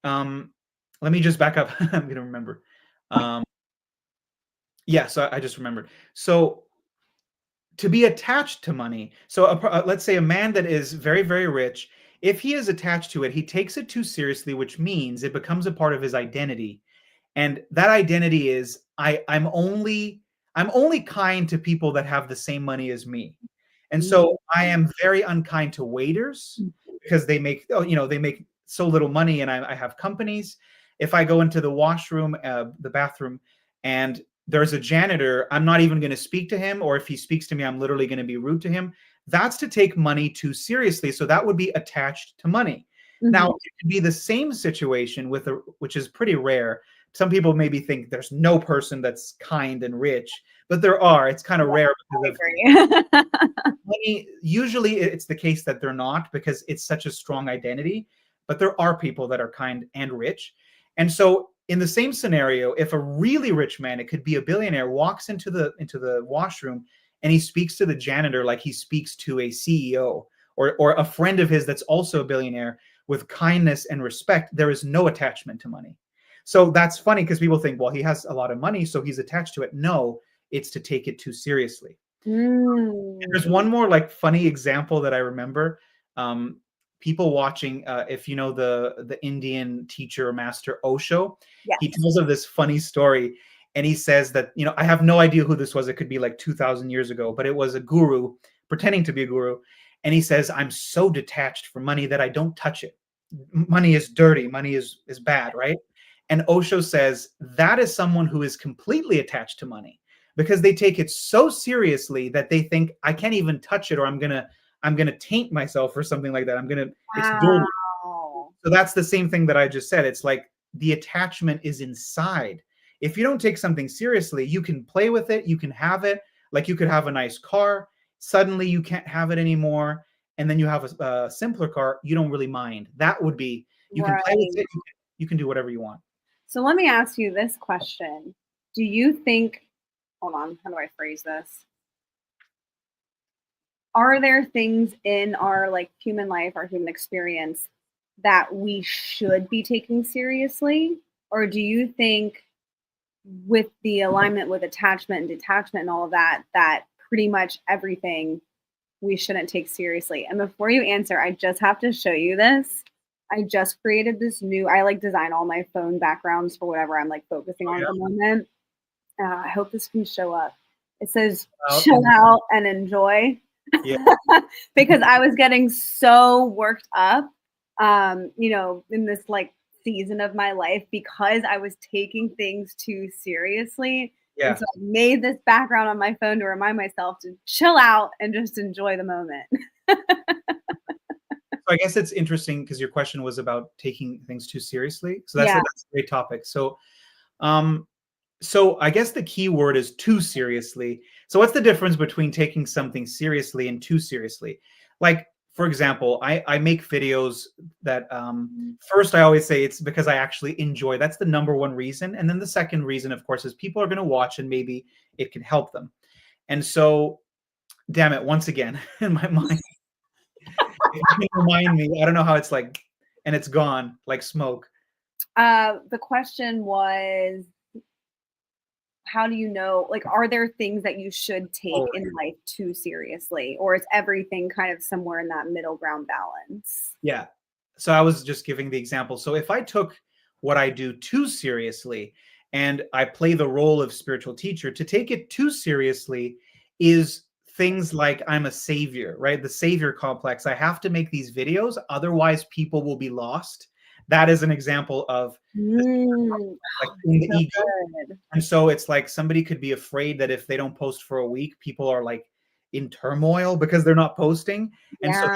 let me just back up. I'm going to remember. So I just remembered. So to be attached to money. So let's say a man that is very, very rich, if he is attached to it, he takes it too seriously, which means it becomes a part of his identity. And that identity is, I'm only kind to people that have the same money as me. And so I am very unkind to waiters, because they make so little money, and I have companies. If I go into the washroom, the bathroom, and there's a janitor, I'm not even going to speak to him, or if he speaks to me, I'm literally going to be rude to him. That's to take money too seriously. So that would be attached to money. Mm-hmm. Now, it could be the same situation which is pretty rare, some people maybe think there's no person that's kind and rich, but there are. It's kind of rare I because agree. money, usually it's the case that they're not because it's such a strong identity, but there are people that are kind and rich. And so in the same scenario, if a really rich man, it could be a billionaire, walks into the washroom and he speaks to the janitor like he speaks to a CEO or a friend of his that's also a billionaire with kindness and respect, there is no attachment to money. So that's funny because people think, well, he has a lot of money, so he's attached to it. No, it's to take it too seriously. And there's Mm. one more like funny example that I remember. Um, People watching, if you know the Indian teacher master Osho, Yes. he tells of this funny story, and he says that I have no idea who this was. It could be like 2,000 years ago, but it was a guru pretending to be a guru, and he says, "I'm so detached from money that I don't touch it. Money is dirty. Money is bad, right?" And Osho says that is someone who is completely attached to money because they take it so seriously that they think I can't even touch it or I'm gonna taint myself or something like that. It's dirty. Wow. So that's the same thing that I just said. It's like the attachment is inside. If you don't take something seriously, you can play with it, you can have it. Like you could have a nice car, suddenly you can't have it anymore, and then you have a simpler car, you don't really mind. That would be you can play with Right. it, you can do whatever you want. So let me ask you this question. Do you think, hold on, how do I phrase this? Are there things in our like human life, our human experience that we should be taking seriously? Or do you think with the alignment with attachment and detachment and all of that, that pretty much everything we shouldn't take seriously? And before you answer, I just have to show you this. I just created this new, I like design all my phone backgrounds for whatever I'm like focusing Oh, on yeah. at the moment. I hope this can show up. It says Out chill and- out and enjoy Yeah. because I was getting so worked up, in this like season of my life because I was taking things too seriously. And Yeah. so I made this background on my phone to remind myself to chill out and just enjoy the moment. So I guess it's interesting because your question was about taking things too seriously. So Yeah. that's a great topic. Um, so I guess the key word is too seriously. So what's the difference between taking something seriously and too seriously? Like, for example, I make videos that first I always say it's because I actually enjoy. That's the number one reason. And then the second reason, of course, is people are going to watch and maybe it can help them. And so, damn it, once again, in my mind, if you can remind me, I don't know how it's like, and it's gone like smoke. The question was, how do you know, like, are there things that you should take Oh, in life too seriously, or is everything kind of somewhere in that middle ground balance? yeah. So I was just giving the example. So if I took what I do too seriously and I play the role of spiritual teacher, to take it too seriously is things like I'm a savior, right? The savior complex. I have to make these videos, otherwise people will be lost. That is an example of the Mm, like in the so ego. good. And so it's like somebody could be afraid that if they don't post for a week, people are like in turmoil because they're not posting. And so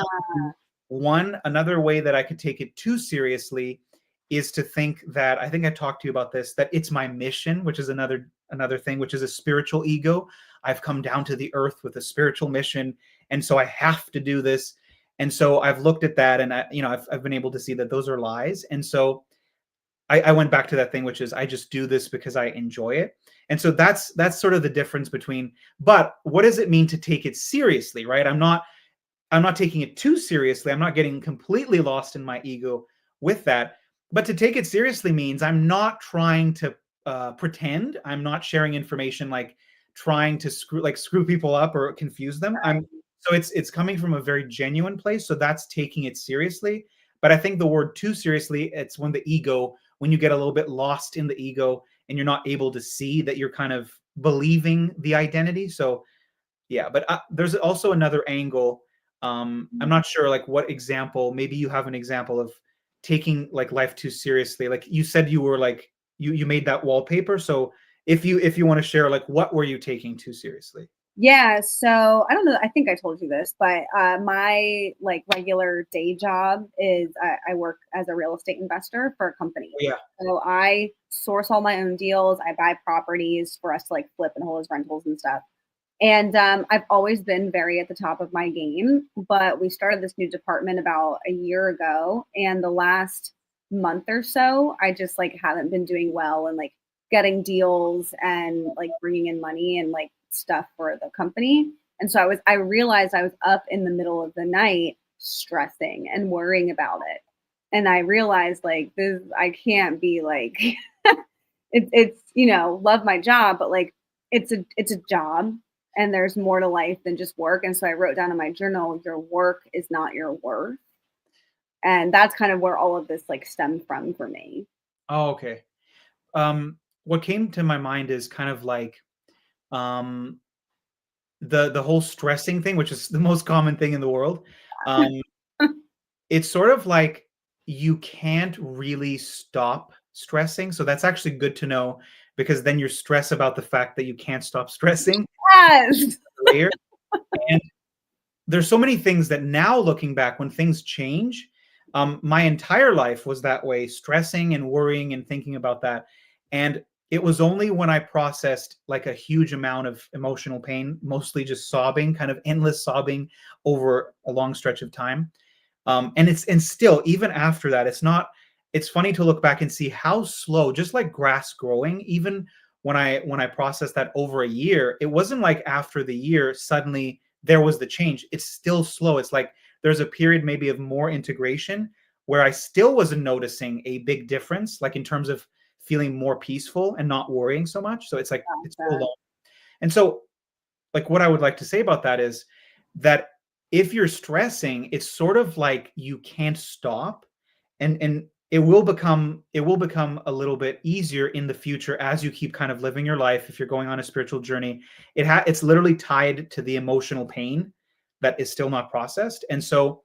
Yeah. another way that I could take it too seriously is to think that I think I talked to you about this, that it's my mission, which is another thing, which is a spiritual ego. I've come down to the earth with a spiritual mission, and so I have to do this. And so I've looked at that, and I've been able to see that those are lies. And so I went back to that thing, which is I just do this because I enjoy it. And so that's sort of the difference between. But what does it mean to take it seriously, right? I'm not taking it too seriously. I'm not getting completely lost in my ego with that. But to take it seriously means I'm not trying to pretend. I'm not sharing information like trying to screw people up or confuse them. So it's coming from a very genuine place. So that's taking it seriously. But I think the word too seriously, it's when you get a little bit lost in the ego and you're not able to see that you're kind of believing the identity. So yeah, but there's also another angle. I'm not sure like what example. Maybe you have an example of taking like life too seriously. Like you said, you were like you made that wallpaper. So if you want to share, like what were you taking too seriously? Yeah, so I don't know. I think I told you this, but my like regular day job is I work as a real estate investor for a company. Yeah. So I source all my own deals. I buy properties for us to like flip and hold as rentals and stuff. And I've always been very at the top of my game, but we started this new department about a year ago, and the last month or so, I just like haven't been doing well and like getting deals and like bringing in money and like stuff for the company. And so I realized I was up in the middle of the night stressing and worrying about it. And I realized like this, I can't be like it's love my job, but like it's a job and there's more to life than just work. And so I wrote down in my journal, your work is not your worth. And that's kind of where all of this like stemmed from for me. Oh, okay. What came to my mind is kind of like um, the whole stressing thing, which is the most common thing in the world. Um, it's sort of like you can't really stop stressing. So that's actually good to know because then you're stressed about the fact that you can't stop stressing Yes. later. And there's so many things that now looking back when things change, my entire life was that way, stressing and worrying and thinking about that. And it was only when I processed like a huge amount of emotional pain, mostly just sobbing, kind of endless sobbing over a long stretch of time. And still, even after that, it's funny to look back and see how slow, just like grass growing, even when I processed that over a year, it wasn't like after the year, suddenly there was the change. It's still slow. It's like there's a period maybe of more integration where I still wasn't noticing a big difference, like in terms of feeling more peaceful and not worrying so much. So it's like it's so Gotcha. long. And so like what I would like to say about that is that if you're stressing, it's sort of like you can't stop, and it will become a little bit easier in the future as you keep kind of living your life. If you're going on a spiritual journey, it's literally tied to the emotional pain that is still not processed. And so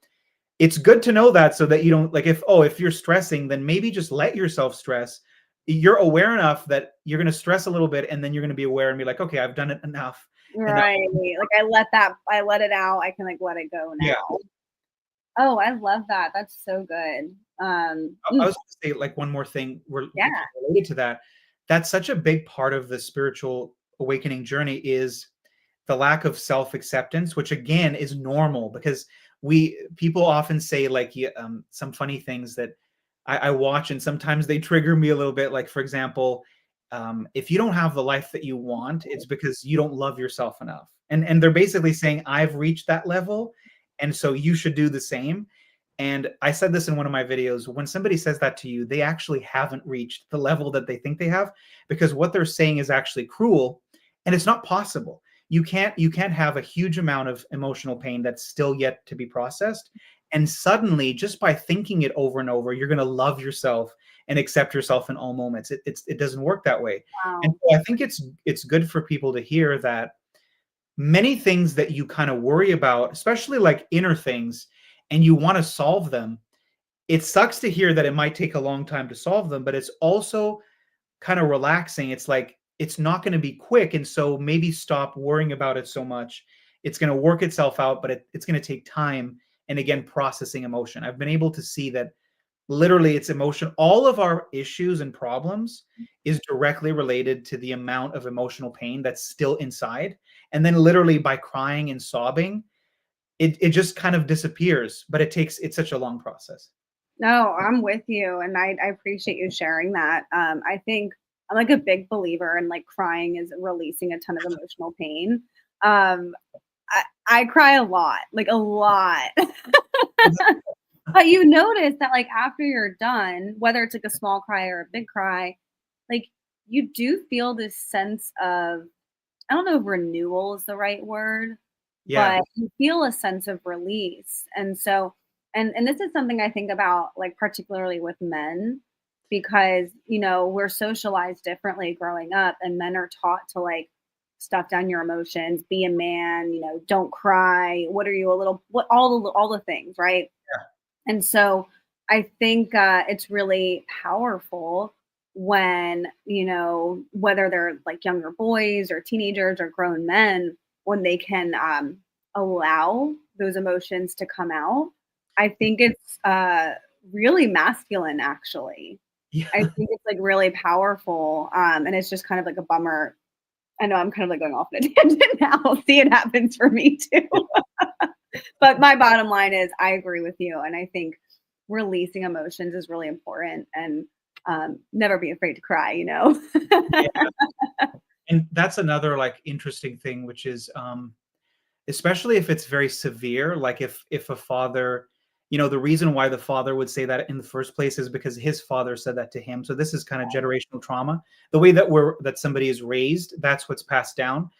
it's good to know that, so that you don't like, if you're stressing, then maybe just let yourself stress. You're aware enough that you're going to stress a little bit, and then you're going to be aware and be like, okay, I've done it enough. And now, Right. Like I let it out. I can like let it go yeah, now. Oh, I love that. That's so good. I was going to say like one more thing Yeah. related to that. That's such a big part of the spiritual awakening journey is the lack of self-acceptance, which again is normal because we people often say like some funny things that I watch, and sometimes they trigger me a little bit. Like for example, if you don't have the life that you want, it's because you don't love yourself enough. And they're basically saying I've reached that level, and so you should do the same. And I said this in one of my videos. When somebody says that to you, they actually haven't reached the level that they think they have, because what they're saying is actually cruel, and it's not possible. You can't have a huge amount of emotional pain that's still yet to be processed, and suddenly just by thinking it over and over, you're going to love yourself and accept yourself in all moments. It doesn't work that way. And Wow. so I think it's good for people to hear that many things that you kind of worry about, especially like inner things, and you want to solve them, it sucks to hear that it might take a long time to solve them, but it's also kind of relaxing. It's like it's not going to be quick, and so maybe stop worrying about it so much. It's going to work itself out, but it's going to take time. And again, processing emotion. I've been able to see that literally it's emotion. All of our issues and problems is directly related to the amount of emotional pain that's still inside. And then literally by crying and sobbing, it just kind of disappears. But it's such a long process. No, I'm with you, and I appreciate you sharing that. I think I'm like a big believer in like crying is releasing a ton of emotional pain. Um, I cry a lot, like a lot. But you notice that like after you're done, whether it's like a small cry or a big cry, like you do feel this sense of, I don't know if renewal is the right word, Yeah. but you feel a sense of release. And so, and this is something I think about like particularly with men, because we're socialized differently growing up, and men are taught to like stuff down your emotions, be a man, don't cry, what are you, a little, what, all the things, right? And so I think it's really powerful when, whether they're like younger boys or teenagers or grown men, when they can allow those emotions to come out. I think it's really masculine, actually. Yeah. I think it's like really powerful. And it's just kind of like a bummer. I know I'm kind of like going off on a tangent now. See, it happens for me too. But my bottom line is I agree with you. And I think releasing emotions is really important, and never be afraid to cry, you know? Yeah. And that's another like interesting thing, which is especially if it's very severe, like if a father, you know, the reason why the father would say that in the first place is because his father said that to him. So this is kind of generational trauma. The way that somebody is raised, that's what's passed down.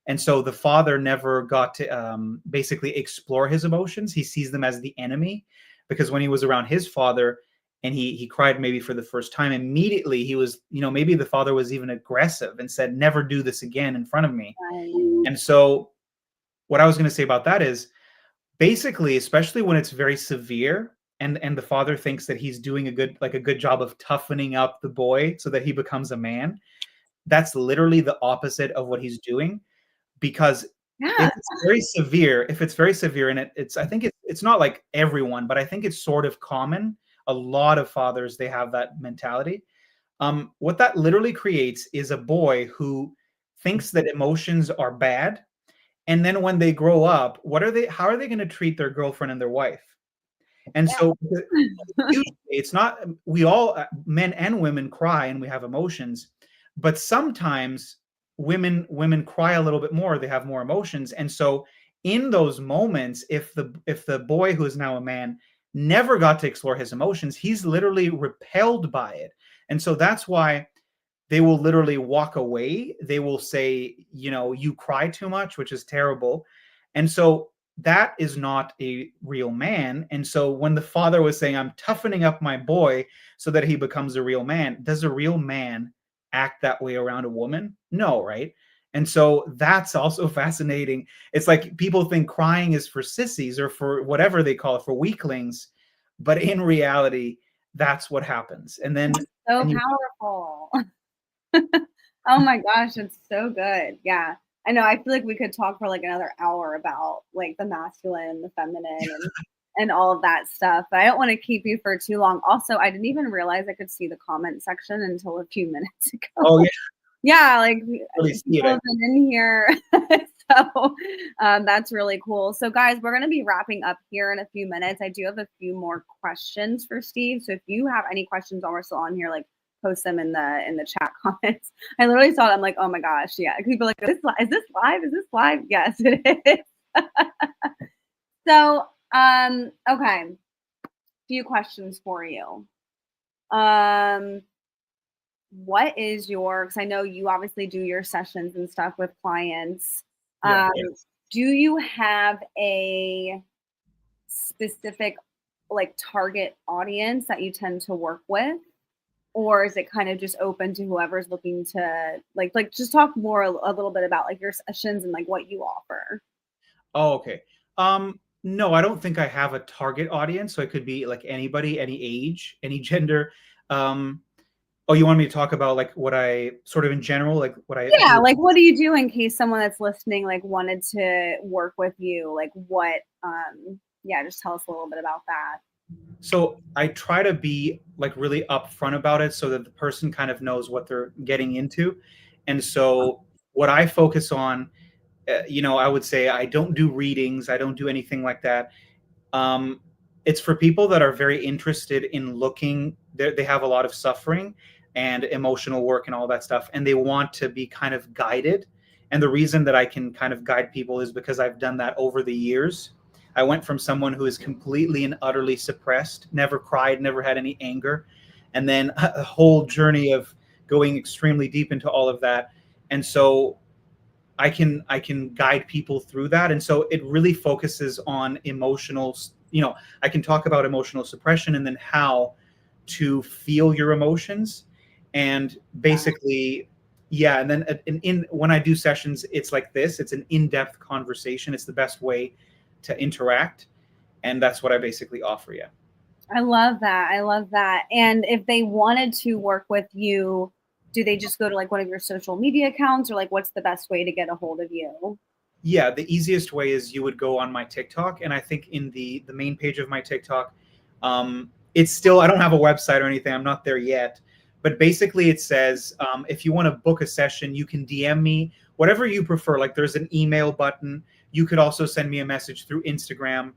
And so the father never got to basically explore his emotions. He sees them as the enemy, because when he was around his father and he cried maybe for the first time, immediately he was, you know, maybe the father was even aggressive and said, never do this again in front of me. And so what I was going to say about that is basically, especially when it's very severe and the father thinks that he's doing a good job of toughening up the boy so that he becomes a man, that's literally the opposite of what he's doing. Because Yeah. if it's very severe, and it's I think it's not like everyone, but I think it's sort of common. A lot of fathers, they have that mentality. What that literally creates is a boy who thinks that emotions are bad, and then when they grow up, how are they going to treat their girlfriend and their wife? And so usually it's not, we all, men and women, cry and we have emotions, but sometimes women cry a little bit more, they have more emotions. And so in those moments, if the boy who is now a man never got to explore his emotions, he's literally repelled by it. And so that's why they will literally walk away. They will say, you know, you cry too much, which is terrible. And so that is not a real man. And so when the father was saying, I'm toughening up my boy so that he becomes a real man, does a real man act that way around a woman? No, right? And so that's also fascinating. It's like people think crying is for sissies or for whatever they call it, for weaklings. But in reality, that's what happens. And then So and you powerful. Oh my gosh, it's so good. Yeah. I know. I feel like we could talk for like another hour about like the masculine, the feminine, and all of that stuff. But I don't want to keep you for too long. Also, I didn't even realize I could see the comment section until a few minutes ago. oh yeah, Yeah, like really see people it. have been in here. So that's really cool. So guys, we're going to be wrapping up here in a few minutes. I do have a few more questions for Steve. So if you have any questions while we're still on here, like post them in the chat comments. I literally saw it. I'm like, oh my gosh, yeah. People are like, is this live? Is this live? Yes, it is. So okay, few questions for you. What is your, because I know you obviously do your sessions and stuff with clients. Yeah. Do you have a specific like target audience that you tend to work with? Or is it kind of just open to whoever's looking to like just talk more a little bit about like your sessions and like what you offer? Oh, okay. No, I don't think I have a target audience, so it could be like anybody, any age, any gender. Um, oh, you want me to talk about like what I sort of in general, like what I Yeah, do? like what do you do in case someone that's listening like wanted to work with you? Like what yeah, just tell us a little bit about that. So I try to be like really upfront about it so that the person kind of knows what they're getting into. And so what I focus on, you know, I would say I don't do readings, I don't do anything like that. Um, it's for people that are very interested in looking. They have a lot of suffering and emotional work and all that stuff, and they want to be kind of guided. And the reason that I can kind of guide people is because I've done that over the years. I went from someone who is completely and utterly suppressed, never cried, never had any anger, and then a whole journey of going extremely deep into all of that. And so I can guide people through that. And so it really focuses on emotional, you know, I can talk about emotional suppression and then how to feel your emotions. And basically, yeah, and then in when I do sessions, it's like this, it's an in-depth conversation. It's the best way to interact. And that's what I basically offer you. I love that. I love that. And if they wanted to work with you, do they just go to like one of your social media accounts, or like what's the best way to get a hold of you? Yeah, the easiest way is you would go on my TikTok, and I think in the main page of my TikTok, it's still, I don't have a website or anything. I'm not there yet, but basically it says if you want to book a session, you can DM me, whatever you prefer. Like there's an email button. You could also send me a message through Instagram.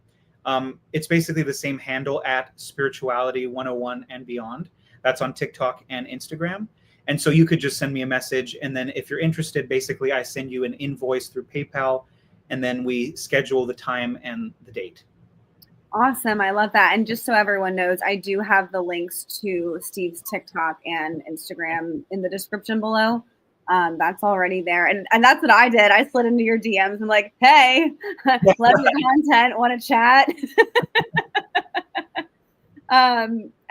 It's basically the same handle at Spirituality 101 and Beyond. That's on TikTok and Instagram. And so you could just send me a message. And then if you're interested, basically I send you an invoice through PayPal, and then we schedule the time and the date. Awesome. I love that. And just so everyone knows, I do have the links to Steve's TikTok and Instagram in the description below. That's already there. And that's what I did. I slid into your DMs and like, hey, love your content. Want to chat? I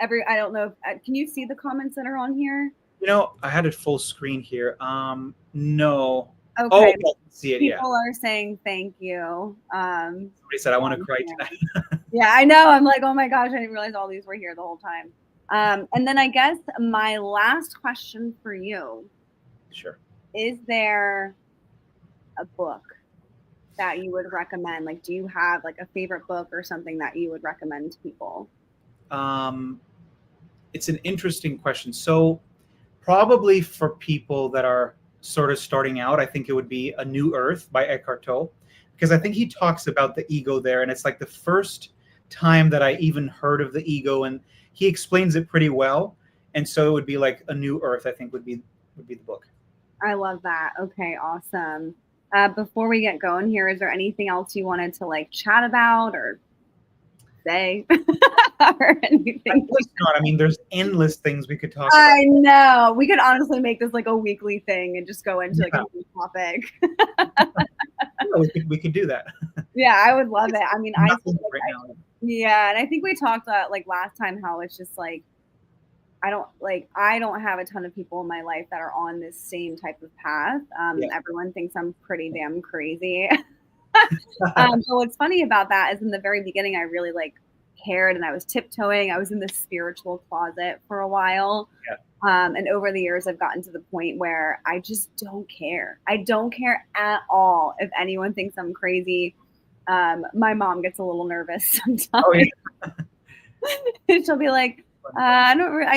don't know. Can you see the comments that are on here? You know, I had it full screen here. No. Okay. Oh, I can see it. People are saying thank you. Somebody said, I want to cry tonight. Yeah, I know. I'm like, oh my gosh, I didn't realize all these were here the whole time. And then I guess my last question for you. Sure. Is there a book that you would recommend? Like, do you have like a favorite book or something that you would recommend to people? It's an interesting question. So probably for people that are sort of starting out, I think it would be A New Earth by Eckhart Tolle, because I think he talks about the ego there. And it's like the first time that I even heard of the ego, and he explains it pretty well. And so it would be like A New Earth, I think would be the book. I love that. Okay, awesome. Before we get going here, is there anything else you wanted to like chat about or say or anything? Not. I mean, there's endless things we could talk about. I know. We could honestly make this like a weekly thing and just go into like a new topic. We could do that. Yeah, I would love it. I mean, Yeah, and I think we talked like last time how it's just like I don't have a ton of people in my life that are on this same type of path. Everyone thinks I'm pretty damn crazy. So what's funny about that is in the very beginning, I really like cared and I was tiptoeing. I was in this spiritual closet for a while. Yeah. And over the years, I've gotten to the point where I just don't care. I don't care at all if anyone thinks I'm crazy. My mom gets a little nervous sometimes. Oh, yeah. She'll be like,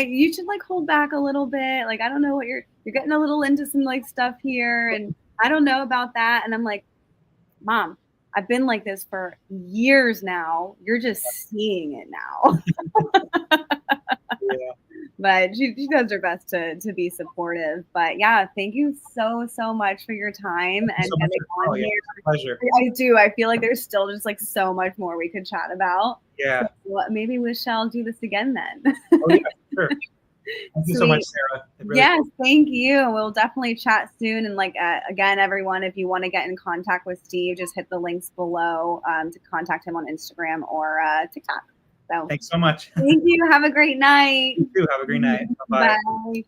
you should like hold back a little bit. Like, I don't know what you're getting a little into some like stuff here. And I don't know about that. And I'm like, Mom, I've been like this for years now. You're just seeing it now. Yeah. But she does her best to be supportive. But yeah, thank you so much for your time and getting on here. Pleasure. I do. I feel like there's still just like so much more we could chat about. Yeah. So maybe we shall do this again then. Oh yeah, sure. Thank you so much, Sarah. Yes, thank you. We'll definitely chat soon. And like again, everyone, if you want to get in contact with Steve, just hit the links below to contact him on Instagram or TikTok. So thanks so much. Thank you. Have a great night. You too. Have a great night. Bye-bye. Bye.